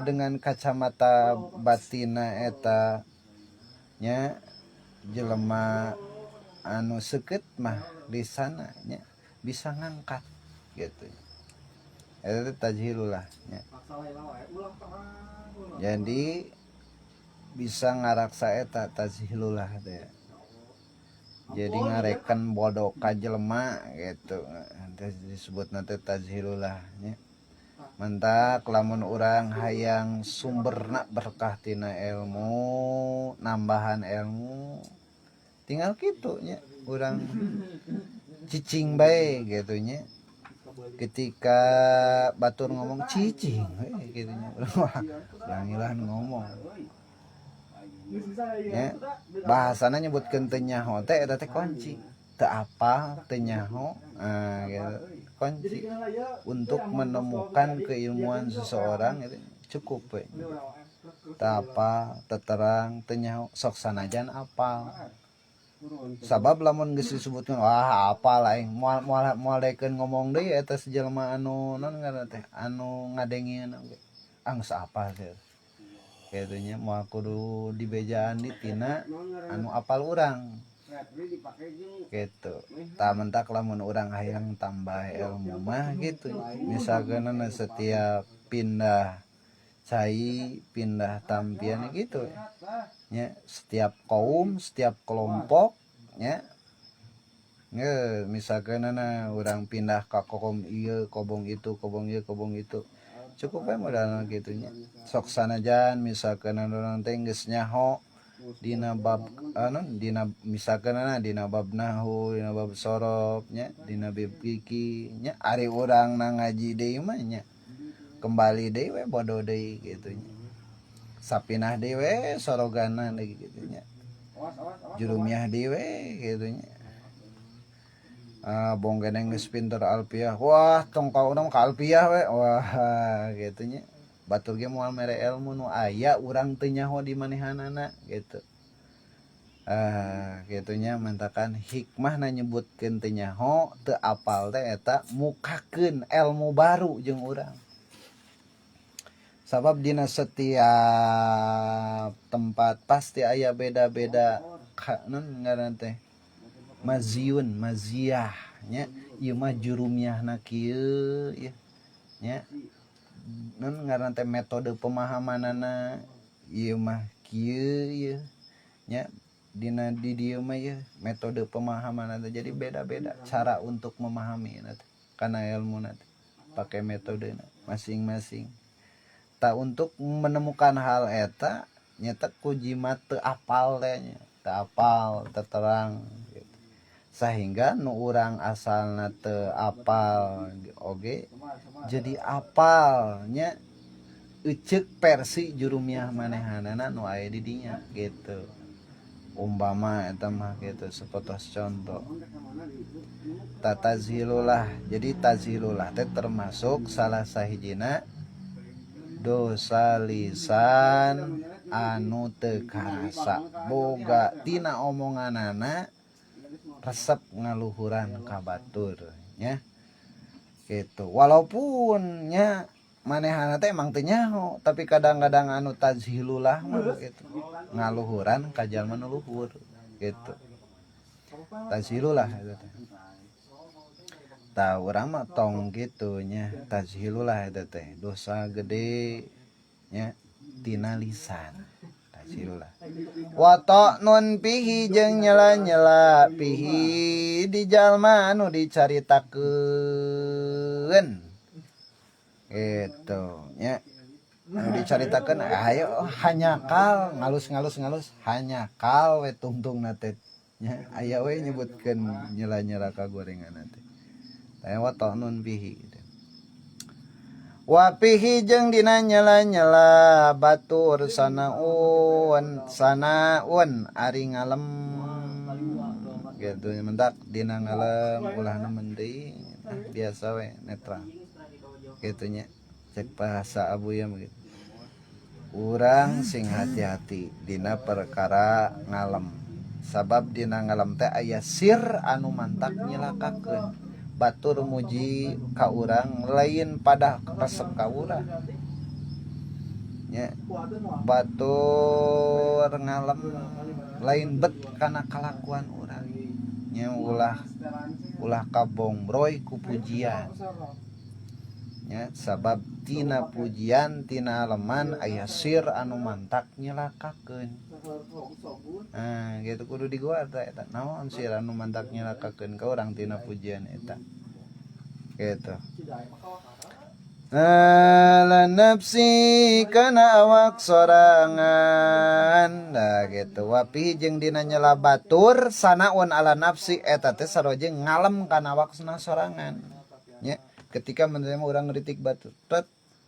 Speaker 1: dengan kacamata batina eta nya jelema anu seukeut mah lisanna nya bisa ngangkat gitu. Eta tajhilullah nya. Jadi bisa ngaraksa eta tajhilullah teh. Jadi ngarekan bodoh ka jelema gitu. Teh disebutna teh tajhilullah nya. Mentak lamun urang hayang sumberna berkah tina ilmu, nambahan ilmu. Tinggal kitu nya urang cicing bae gitu nya. Ketika batur ngomong cicing gitu nya. Jangilan ngomong. Ya, bahasana nyebutkeun teu nyaho teh eta teh kunci. Teu apal, teu nyaho, gitu. Kunci untuk menemukan keilmuan seseorang itu cukup we. Teu apal, teu terang, teu nyaho, sok sanajan apal. Sabab lamun geus disebutkeun apal aing moal daekeun ngomong deui eta si jelema anu naon ngaranna teh anu ngadengieun ge. Geus apal teh. Kitu nya moal kudu dibejaan di tina anu apal urang. Gitu. Tah mentak lamun urang hayang tambah ilmu mah gitu. Misalkan setiap pindah cai, pindah tampian gitu. Ya, setiap kaum, setiap kelompok ya. Misalkan urang pindah ka kaum ieu, kobong itu, kobong ieu, kobong itu. Cukup we modalna kitu nya. Sok sanajan misalkan urang teh geus nyaho dina bab dina misalkan dina bab nahu, dina bab sorof nya, dina bab fikih nya, ari urang na ngaji deui mah nya kembali deui we bodo deui kitu nya. Sapinah deui we sorogana deui kitu nya. Jurumiah deui we kitu nya. Bonggeneng geus pinter alfiah. Wah, tong ka urang ka alfiah we. Wah, kitu nya. Batur ge moal mere ilmu nu aya urang teu nyaho di manehanana gitu. Gitunya mantakan hikmah na nyebutkeun teu nyaho teu apal teh eta mukakeun ilmu baru jeung urang. Sabab dina setiap tempat pasti aya beda-beda non ngaran teh maziun maziyah nya ieu mah jurumiahna kieu ya nya non ngaran teh metode pemahamanana ieu mah kieu ya nya dina di dieu mah ya metode pemahaman teh jadi beda-beda cara untuk memahami na kana ilmu na pakai metode masing-masing tak untuk menemukan hal eta nyata kujimat teu apal teh nya teu apal teu terang gitu. Sehingga nu urang asalna teu apal oge jadi apalnya euceuk versi jurumiah manehanana nu aya di dinya gitu. Umpama eta mah gitu sepotos contoh tatazhilulah. Jadi tazhilulah teh termasuk salah sahijina dosa lisan anu teu karasa boga tina omonganana resep ngaluhuran ka batur nya gitu. Walaupun nya manehana teh emang teu nyaho tapi kadang-kadang anu tazhilullah mah gitu ngaluhuran ka jalma nu luhur gitu. Tazhilullah eta teh. Tah urang mah tong kitu nya tazhilullah eta teh dosa gede nya tina lisan tazhilullah. Wa ta'nun pihi jeung nyela-nyela pihi di jalma anu dicaritakeun gitu nya anu dicaritakeun ayo hanyakal ngalus hanyakal we tungtungna teh nya aya we nyebutkeun nyela-nyela ka gorengan teh tah wa ta'nun bihi wa pihi jeung dina nyela-nyela batur sanaun ari ngalem gitu mendak dina ngalem ulahna mending biasa we netral gitunya cek bahasa abuya begitu. Urang sing hati-hati dina perkara ngalem sabab dina ngalem teh aya sir anu mantak nyelakakeun. Batur muji ka urang lain pada resep ka urang nya batur ngalem lain bet kana kalakuan urang nya ulah kabongbroy ku pujian nya sabab tina pujian tina aleman aya sir anu mantak nyelakakeun. Gitu kudu diguarda eta naon sir anu mantak nyelakakeun ka urang tina pujian eta gitu. Ala nafsi kana awak sorangan gitu. Wapi jeung dina nyela batur sanaun ala nafsi eta teh saroje ngalem kana awakna sorangan nya ketika menerima orang ngeritik batur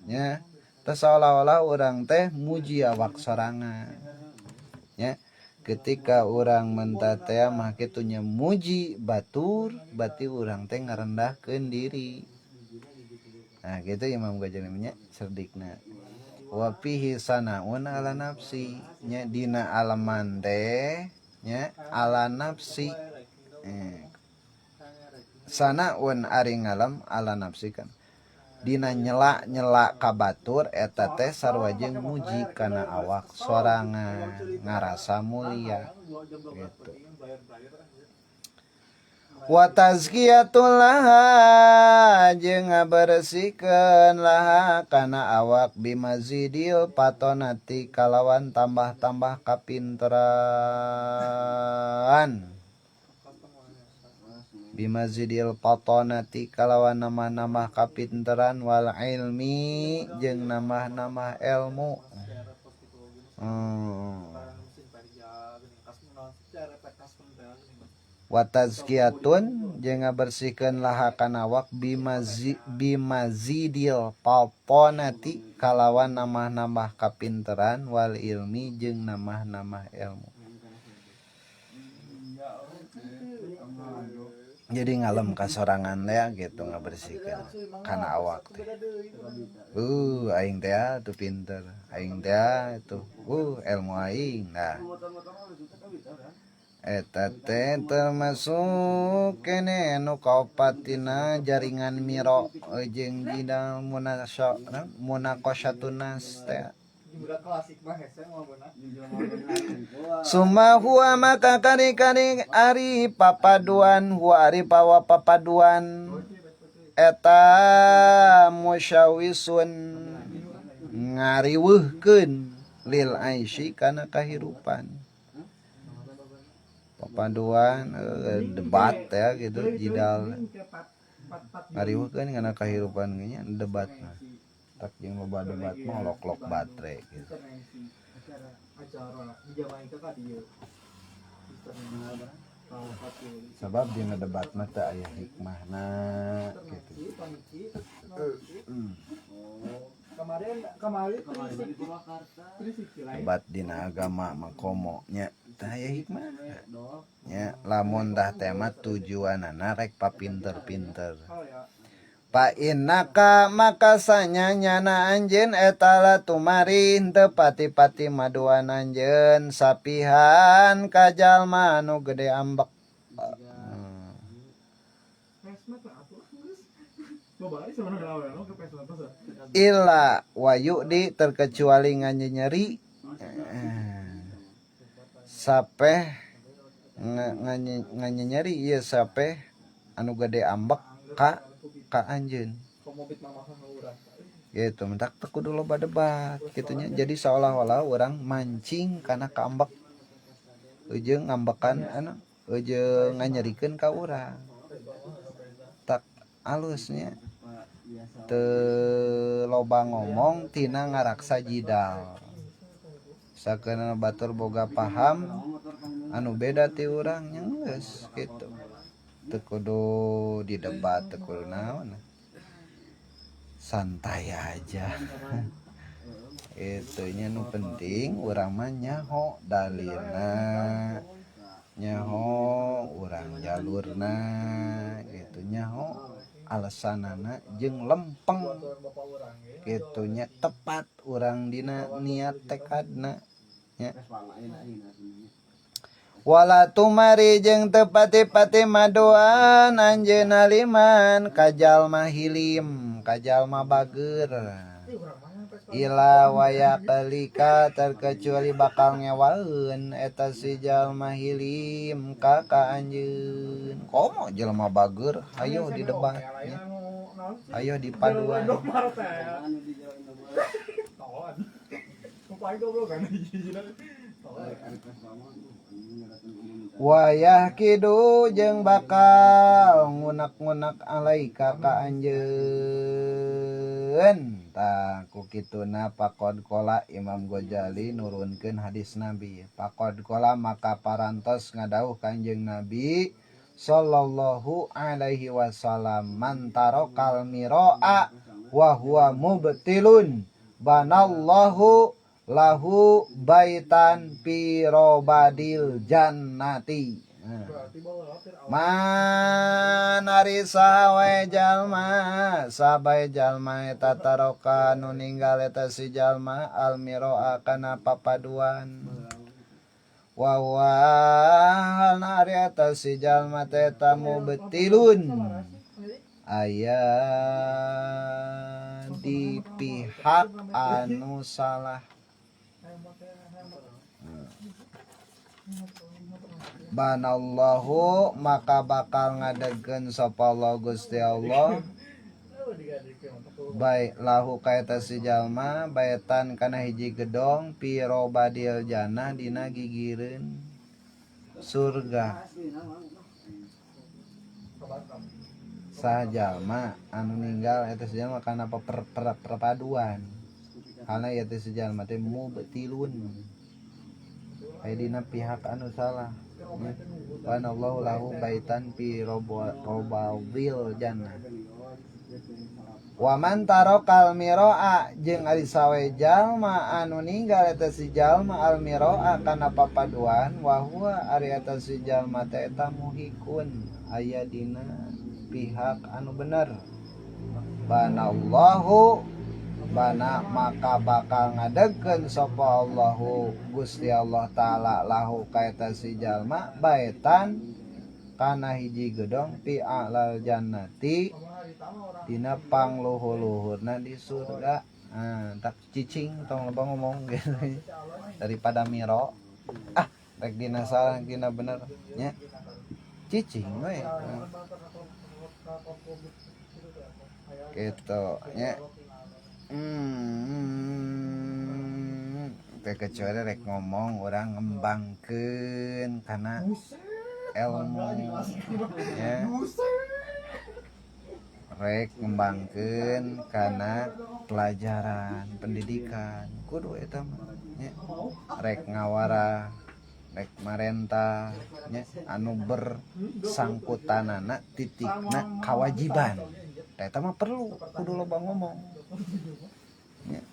Speaker 1: nya teh seolah-olah orang teh muji awak sorangan nya ketika orang menta teh mah kitu nya muji batur berarti orang teh ngarendahkeun diri. Nah gitu Imam Ghazali nya serdikna wa fihi sanaun ala nafsi nya dina alaman teh nya ala nafsi sanaun ari ngalem ala nafsi kan dina nyela ka batur eta teh sarua jeung muji kana awak sorangan ngarasa mulia gitu. Wa tazkiyatul laha jeung ngabersihkeun laha kana awak bimazidil patonati kalawan tambah-tambah kapinteran bimazidil patonati kalawan nambah-nambah kapinteran wal ilmi jeung nambah-nambah ilmu wa tazkiyatun jeung ngabersihkeun laha kana awak bimazidil palponati kalawan nambah-nambah kapinteran wal ilmi jeung nambah-nambah ilmu. Jadi ngalem kasorangan ya gitu ngabersihkeun kana awak teh. Aing teh tuh pinter, aing teh itu ilmu aing. Nah, eta teh termasuk kene anu kaopatina jaringan miro jeung dina munaqasyatunas teh.
Speaker 2: Udah klasik mah hese mah beuna.
Speaker 1: Summa huwa maka kari-kari ari papaduan huwa ari pawa papaduan eta musyawisun ngariweuhkeun lil aisy kana kahirupan. Papaduan debat ya gitu jidal ngariweuhkeun kana kahirupan nya debat mah. Tak jeung loba debat mah lok-lok baterai gitu.
Speaker 2: Acara di Jamaika ka dieu.
Speaker 1: Sabab dina debat mah teu aya hikmahna gitu.
Speaker 2: Kemarin
Speaker 1: Debat dina agama mah komo nya teu aya hikmah. Nya lamun dah tema tujuanana rek papinter-pinter. Pa innaka maka sanyanyana anjeun eta la tumarin teu pati-pati maduan anjeun sapihan ka jalma anu gede ambek. Illa wayudi terkecuali nganyenyeri sapeh nganyenyeri ieu sapeh anu gede ambek ka anjeun gitu mentak teu kudu loba debat kitunya. Jadi seolah-olah orang mancing kana kaambek ujung ngambekan anu ujung nganyerikeun ka urang tak alusnya teu loba ngomong tina ngaraksa jidal sakeuna batur boga paham anu beda ti urang nya geus kitu. Teu kudu didebat, teu kudu naon. Santai aja. Itu nya nu penting urang mah nyaho dalilna, nyaho urang jalurna gitu, nyaho alasanana jeung lempeng kitu nya tepat urang dina niat tekadna nya. Wala tumari jeung teu pati-pati madoan anjeun aliman ka jalma hilim ka jalma bageur ila waya kalika terkecuali bakal ngewaeun eta si jalma hilim ka anjeun. Komo jalma bageur hayo di debat hayo di paduan. Wayah kidu jeung bakal ngunak-ngunak alaika ka anjeun. Tah ku kituna faqad qala Imam Ghazali nurunkeun hadis Nabi. Faqad qala maka parantos ngadawuh Kanjeng Nabi sallallahu alaihi wasallam man tarakal miraa wa huwa mubtilun banallahu lahu baitan fi robadil jannati. Manari sahawe jalma sabai jalma eta taroka nu ninggal eta si jalma almiroa kana papaduan wa nari eta si jalma teh tamu betilun aya di pihak anu salah. Banallahu maka bakal ngadegeun sapa Allah Gusti Allah baik lahu ka eta si jalma baitan kana hiji gedong pi robadil jannah dina gigireun surga. Sah jalma anu ninggal eta si jalma kana perpaduan kana eta si jalma teh mubtilun aya dina pihak anu salah. Banallahu lahu baitan fi robabil jannah. Waman tarokal miroa jeung ari sawe jalma anu ninggal eta si jalma al miroa kana papaduan wa huwa ari eta si jalma teh eta muhikun aya dina pihak anu bener. Banallahu bana maka bakal ngadegkeun sapa Allahu Gusti Allah taala lahu ka eta si jalma baitan kana hiji gedong fi a'lal jannati dina pangluhur-luhurna di surga. Tak cicing tong loba ngomong gitu daripada miro rek dina salah dina bener nya cicing we gitu nya teh kecuali rek ngomong orang ngembangkeun kana ilmu ya rek ngembangkeun kana pelajaran pendidikan kudu eta mah nya rek ngawara rek marentah nya anu bersangkutanana titikna kewajiban eta mah perlu kudu loba ngomong nya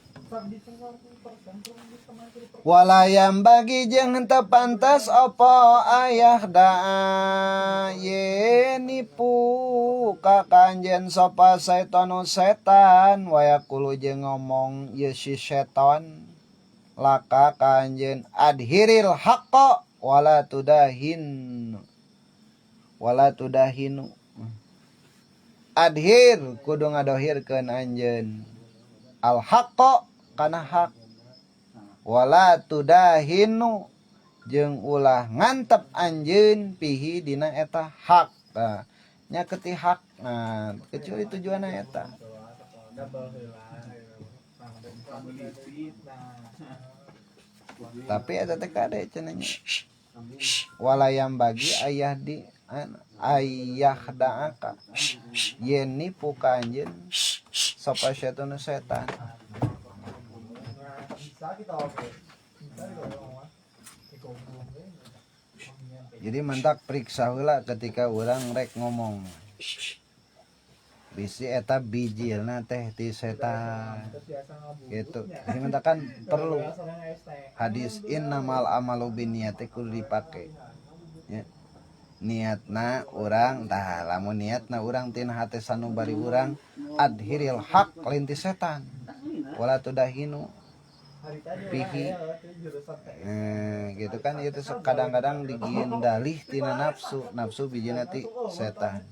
Speaker 1: walayam bagi jeung henteu pantas apa ayah daa ye nipu ka kanjen sopa setanu setan wayakulu jeung ngomong ye si setan laka kanjen adhiril haqqa wala tudahinu adhir kudu ngadohirkeun anjeun al haqqa kana hak wala tudahinu jeung ulah ngantep anjeun pihi dina eta hak nya keti hak kecuali tujuanna eta tapi eta teh kade cenah walayam bagi ayah di ayah daaka yen nipu ka anjeun sapa setan jadi mentak periksa heula ketika urang rek ngomong bisi eta bijilna teh ti setan gitu. Jadi mentakan perlu hadis innamal amalu binniyati kudu dipake ya. Niatna urang tah lamun niatna urang tina hate sanubari urang adhiril haq lain ti setan wala tudahinu pihi gitu kan itu kadang-kadang digieun dalih tina nafsu bijina ti setan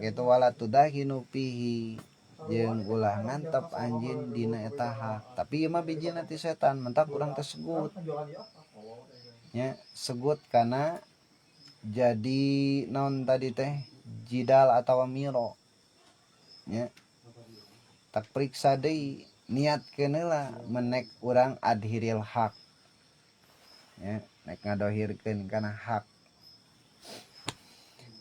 Speaker 1: gitu wala tudahinu pihi jeung ulah ngantep anjeun dina eta hak tapi ieu mah bijina ti setan mentak urang tersebut nya segut kana jadi naon tadi teh jidal atawa miro nya tak periksa deui niatkeun heula menek urang adhiril haq ya nek ngadohirkeun kana hak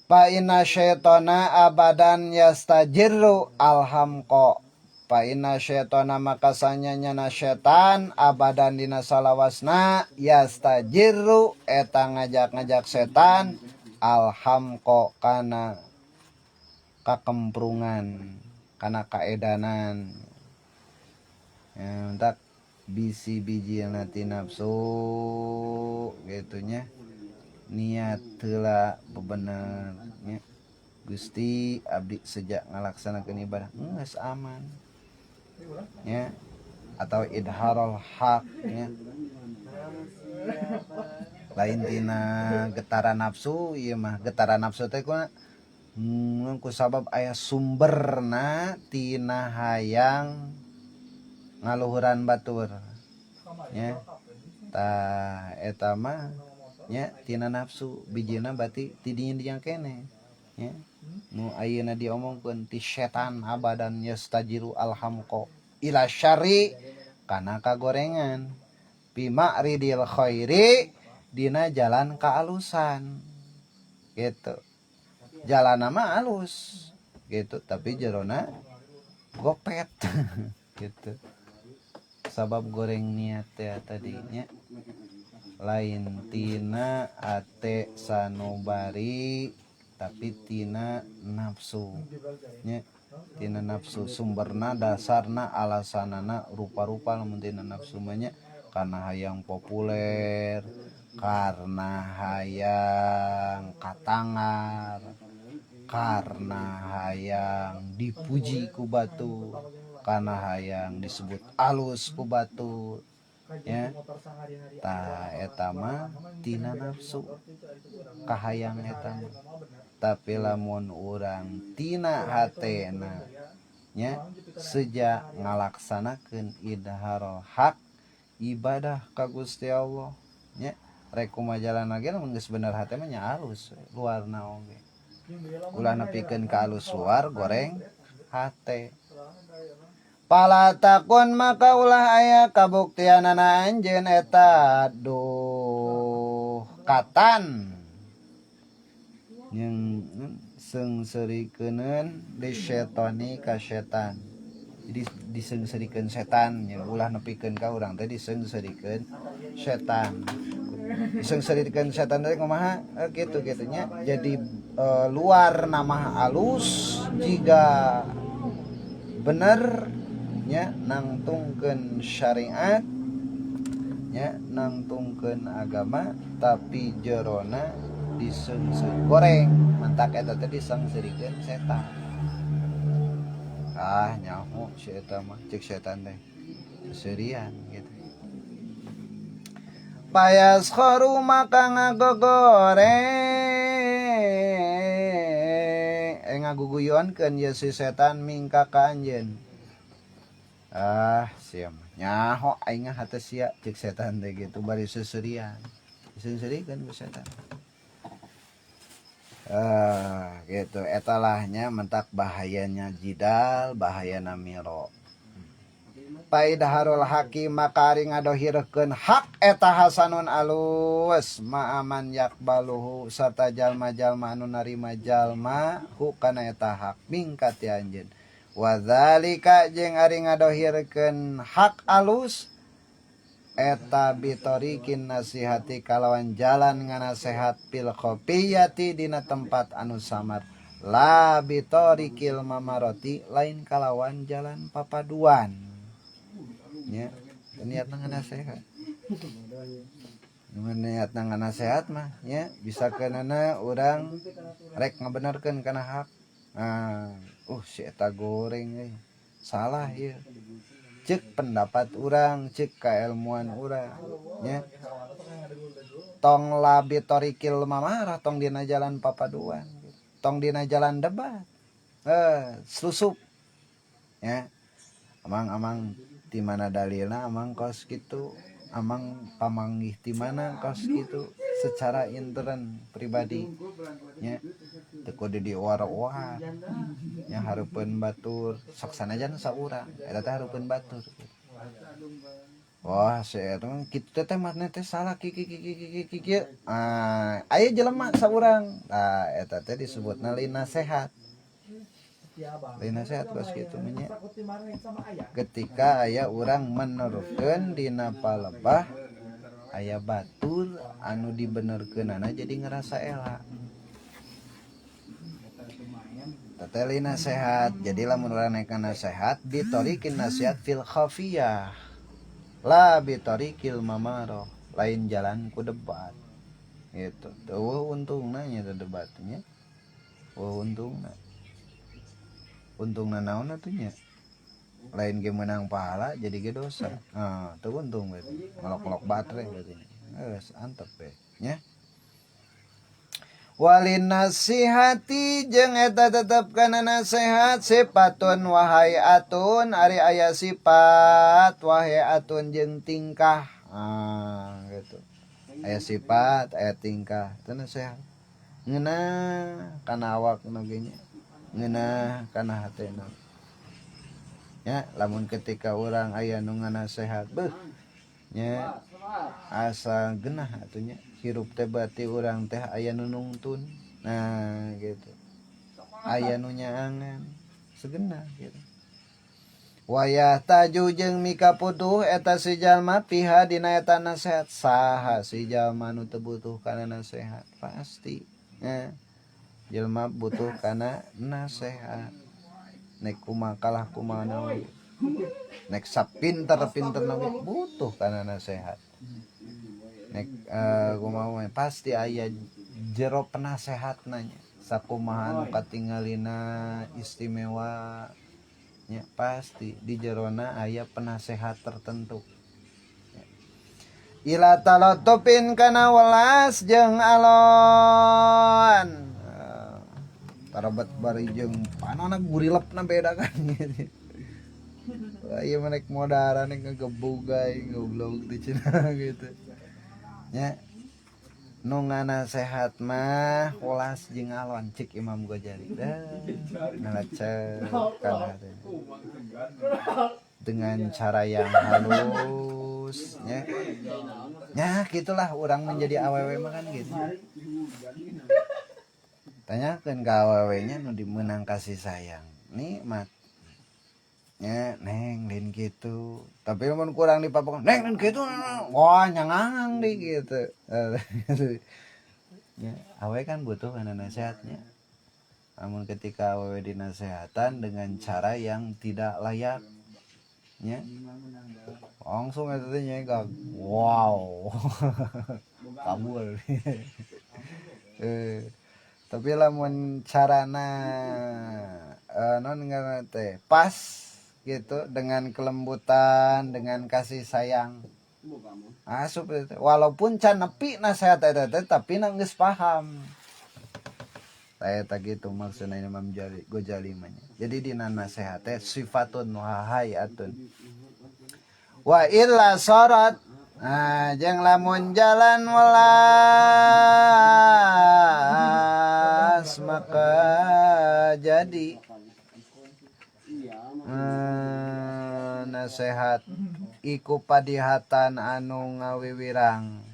Speaker 1: fa inna syaitana abadan yastajirru alhamqa fa inna syaitana maka sanyana setan abadan dina salawasna yastajirru eta ngajak-ngajak setan alhamqa kana kakemprungan kana kaedanan ya entak bisi biji nanti nafsu gitunya niat heula bebener nya Gusti abdi sejak ngalaksanakeun ibadah geus aman ya atau idharul haq ya lain tina getaran nafsu ieu mah getaran nafsu teh ku sabab aya sumberna tina hayang ngaluhuran batur nya tah eta mah nya tina nafsu bijina berarti ti dinya kene nya nu ayeuna diomongkeun ti setan abadan yastajiru alhamqa ila syari kana kagorengan bi ma'ridil khairi dina jalan kaalusan gitu jalan mah alus gitu tapi jerona gopet gitu sabab goreng niat ya tadinya lain tina ate sanubari tapi tina nafsu nya tina nafsu sumberna dasarna alasanana rupa-rupa lamun tina nafsu nya karena hayang populer karena hayang katangar karena hayang dipuji ku batu karena hayang disebut alus ku batu ya ta eta mah tina nafsu kahayang eta mah tapi lamun urang tina hatena nya sejak ngalaksanakeun idharul haq ibadah ka Gusti Allah nya rek kumaha jalanna ge lamun geus bener hate mah nya alus luarna oge ulah nepikeun ka alus luar goreng hate. Palatakun maka ulah aya kabuktianana anjeun eta duh katan yang sengsirikeun disetoni ka setan jadi disengsirikeun setan yang ulah nepikeun ka urang teh disengsirikeun setan disengsirikeun setan teh kumaha kitu nya jadi luar nama alus jika bener nya nangtungkeun syariat nya nangtungkeun agama tapi jerona disengsir goreng mentak eta teh disengsirikeun setan nyaho si eta mah cek setan teh seserian gitu payas khoru maka ngagogoreng ngaguguyonkeun ye si setan mingka ka anjeun siam nyaho aing hate sia cek setan teh gitu bari seserian disengsirikeun ku setan gitu etalahnya mentak bahayanya jidal bahayana miro paidaharul haki makari ngadohirkeun hak eta hasanun alus ma'aman yakbaluhu sarta jalma-jalma anu narima jalma hu kana eta hak mingkat ti anjeun wadzalika jeung ari ngadohirkeun hak alus eta bitorikin nasihati kalawan jalan nganasehat pil khofiyati dina tempat anu samar la bitorikil mamaroti lain kalawan jalan papaduan nya niatna nganasehat niatna nganasehat mah nya bisa keunana urang rek ngabenerkeun kana hak si eta goreng salah ieu cek pendapat urang cek kailmuan urang nya tong labi torikil mamarah tong dina jalan papaduan tong dina jalan debat susup ya amang di mana dalilna amang kos gitu amang pamanggih di mana kos gitu secara intern pribadi nya teu kudu diuar-uar nya hareupeun batur sok sanajan saurang eta teh hareupeun batur wah si eta kitu teh matna teh salah kiki aya jelema saurang eta teh disebutna lin nasehat lin nasehat kos kitu nya ketika aya urang meneruskeun dina palebah aya batur anu dibenerkeunana jadi ngerasa elak teteli nasihat jadi lamun urang naik nasihat bitorikin nasihat fil khafiyah la bitorikil mamaro lain jalan ku debat gitu tuh untungna nya debatnya untungna naon atuh nya lain ge menang pahala jadi ge dosa tuh untung berarti ngelok-ngelok baterai berarti geus antep we nya walin nasihati jeung eta tetep kana nasihat sifatun wahai atun ari aya sifat wahai atun jeung tingkah gitu aya sifat aya tingkah teu nasihat ngeunah kana awakna ge nya ngeunah kana hatena nya lamun ketika urang aya nu nganasehat beuh nya asa genah atuh nya hirup teh berarti urang teh aya nu nungtun gitu aya nu nyaangan segenah gitu Wayah taju jeung mika putuh eta si jalma piha dina eta nasehat. Saha si jalma nu teu butuh kana nasehat? Pasti. Jalma butuh kana nasehat. Nek kumaha kalah kumaha naon. Nek sapinter-pinter naon butuh kana nasehat. Nek kumaha pasti aya jero penasehatna nya. Sakumaha anu katinggalina istimewa nya pasti di jerona aya penasehat tertentu. Ila talotopin kana welas jeung alon. Tarabat bari jeung panonna gurilepna beda kan gitu. Ieu menek modara nek ngegebugay goblok di cenah gitu. Nya nu nganasehat mah welas jeung alon cik Imam Ghazali. Ngalacak kana dengan cara yang halus ya gitulah orang menjadi awewe mah kan gitu. Tanyakeun ka awewenya nu dimeunang kasih sayang nikmat nya neng lain gitu tapi mun kurang dipapakon neng lain gitu wah nyangang di gitu. Ya awewe kan butuh kana nasihatnya. Namun ketika awewe dinasehatan dengan cara yang tidak layak nya langsung eta teh nyegag wow kabul. Tapi lamun carana non ngaran teh pas gitu dengan kelembutan dengan kasih sayang asup walaupun can nepi nasehat eta teh tapi na geus paham. Eta gitu maksudna Imam Ghazali mah. Jadi dina nasehat teh sifatun wahayatun. Wa illa sarat jeung lamun jalan welas maka jadi nasehat iku padihatan anu ngawiwirang.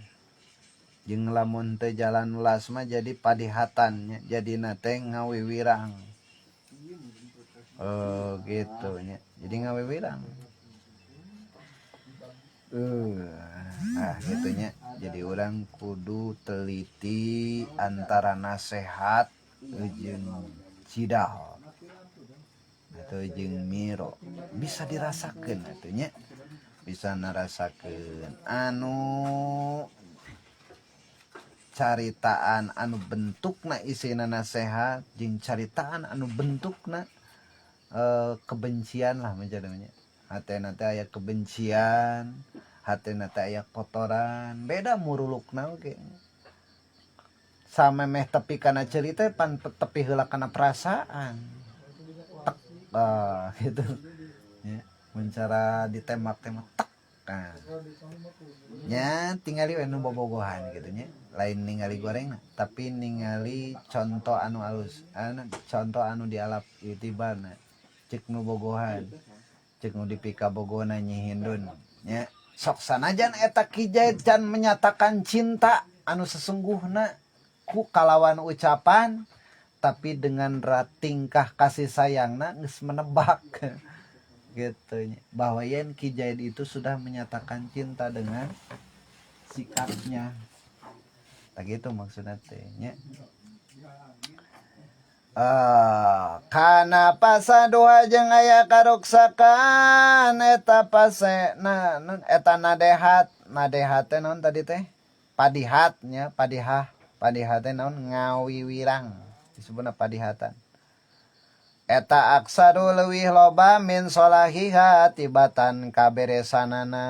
Speaker 1: Jeung lamun teu jalan welas mah jadi padihatan jadi teh ngawiwirang. Gitu nya. Jadi ngawiwirang. Gitu nya. Jadi orang kudu teliti antara nasehat jeung cidal. Atau jeung miro. Bisa dirasakeun atuh nya. Bisa narasakeun anu caritaan anu bentukna isina nasehat jeung caritaan anu bentukna kebencian lah menjadinya. Hatena teh aya kebencian, hatena teh aya kotoran, beda murulukna oge. Samemeh tepi kana cerita pan tepi heula kana perasaan. Gitu. Ya, mencara ditembak-tembak tek. Nah. Nya tingali we nu bobogohan gitu nya. Lain ningali goreng tapi ningali contoh anu alus contoh anu dialap itibana cek nu bogohan cek nu dipika bogona nyi hindun nya sok sanajan eta kijait can menyatakan cinta anu sesungguhna ku kalawan ucapan tapi dengan tingkah kasih sayangna geus menebak gitu nya bahwa yen kijait itu sudah menyatakan cinta dengan sikapnya. Tak gitu maksudnya teh nya. Kana pasadoa jeung aya karuksakan eta pase eta nadehat teh naon tadi teh padihat nya padihah teh naon ngawiwirang disebutna padihatan. Eta aksaru leuwih loba min solahiha tibatan kaberesanana.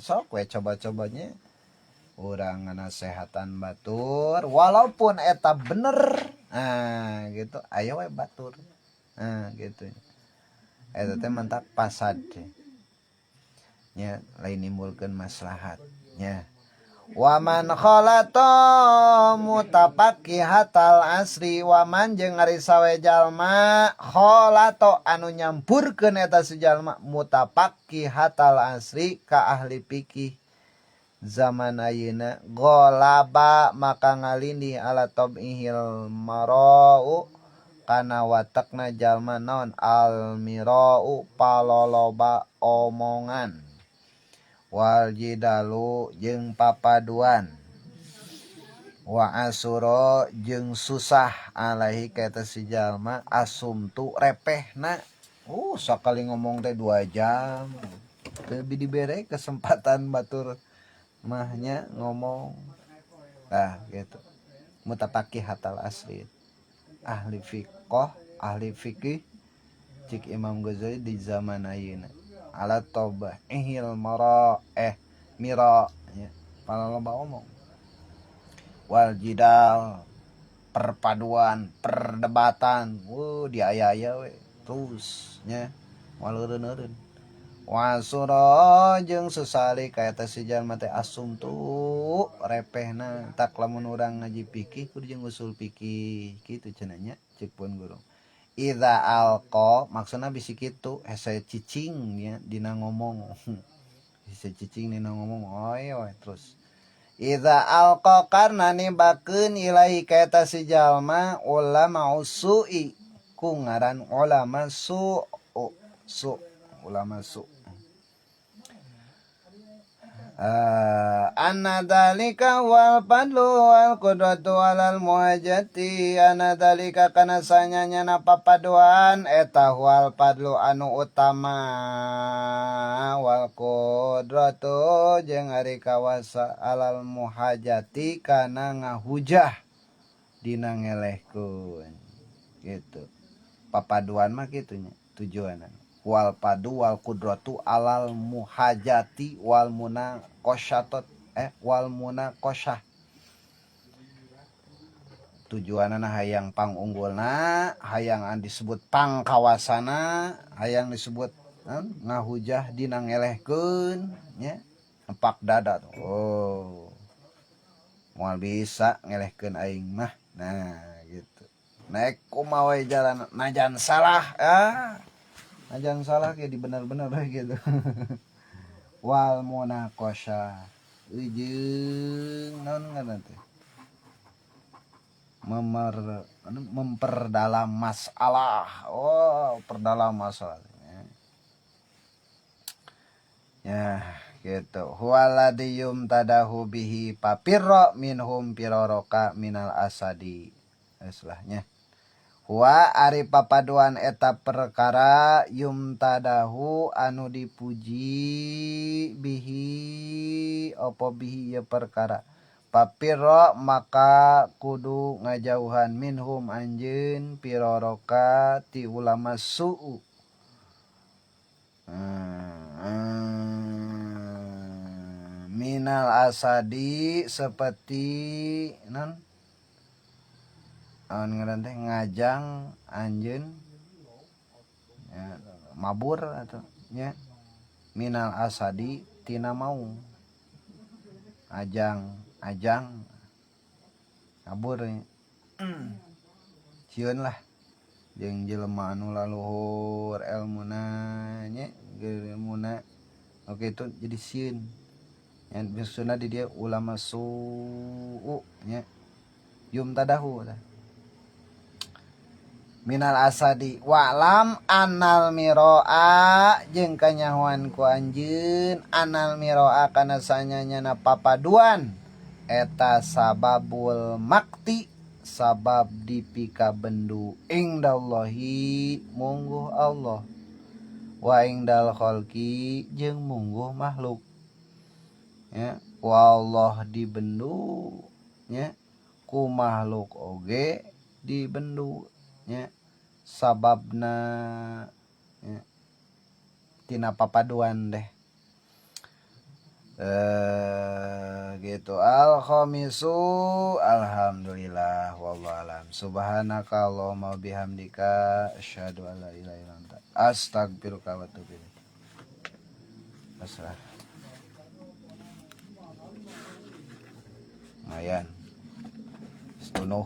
Speaker 1: Sok we coba-cobanya urang ngasehatan batur walaupun eta bener gitu aya we batur gitu eta teh mantap pasad nya lain nimbulkeun maslahat nya waman khalata mutapaqqihatal asri waman jeung ari sawe jalma khalato anu nyampurkeun eta si jalma mutapaqqihatal asri ka ahli fikih zaman ayeuna golaba maka ngalindih ala tabihil marau kana watakna jalma naon almirau paloloba omongan wal jidalu jeung papaduan wa asuro jeung susah alaihi kata si jalma asumtu repehna sakali ngomong teh 2 jam lebih dibere kesempatan batur mahnya ngomong gitu mutafaqih hatal asli ahli fiqh ahli fikih cik Imam Ghazali di zaman ayeuna ala tobah mira ya pala loba omong wal jidal perpaduan perdebatan di aya-aya we terus nya waleureun-eureun wasura jeung susali kaeta si jalma teh asum tu repehna tak lamun urang ngaji fikih kudu jeung usul fikih kitu cenah nya cek pun guru idza alqa maksudna bisi kitu hese cicing ya dina ngomong hese cicing dina ngomong terus idza alqa karna nimbakeun ilahi kaeta si jalma ulama usui ku ngaran ulama ulama su anna dalika wal padlu wal qudratu alal muhajati anna dalika kana sanyanya papaduan eta wal padlu anu utama wal qudratu jeung ari kawasa alal muhajati kana ngahujah dina ngelehkeun gitu papaduan mah kitu nya tujuanna wal padu wal qudratu alal muhajati wal munaqashatot wal munaqashah tujuanna hayang pangunggulna hayang disebut pangkawasana hayang disebut ngahujah dina ngelehkeun nya empak dada moal bisa ngelehkeun aing mah nah gitu naik kumaha jalan najan salah najan salah kayak di bener-bener gitu wal munaqasha jeung naon ngaran teh memperdalam masalah perdalam masalah ya gitu huwaladiyum tadahu bihi papirro minhum piroroka minal asadi islahnya wa ari papaduan eta perkara yum tadahu anu dipuji bihi opo bihi ya perkara papiro maka kudu ngajauhan minhum anjeun piroroka ti ulama su'u minal asadi seperti ngaran teh ngajang anjeun ya, mabur atau nya minal asadi tina mau ajang mabur cieun lah jeung jelema anu laluhur elmuna nya ilmuna oke itu jadi sieun yang biasana di dia ulama su'u nya yum tadahu minal asadi wa'lam anal miro'a jeung kanyahoan ku anjeun anal miro'a kana sanyanyana papaduan eta sababul makti sabab dipika bendu ingdallahi mungguh Allah wa ingdal khalqi jeung mungguh makhluk ya wallah dibendu ya ku makhluk oge dibendu ya sababna ya, tina papaduan deh gitu al khamisu alhamdulillah wallahu alam subhanaka allahumma bihamdika asyhadu an la ilaha illa anta astaghfiruka wa atubu ilaik asrah lumayan setunuh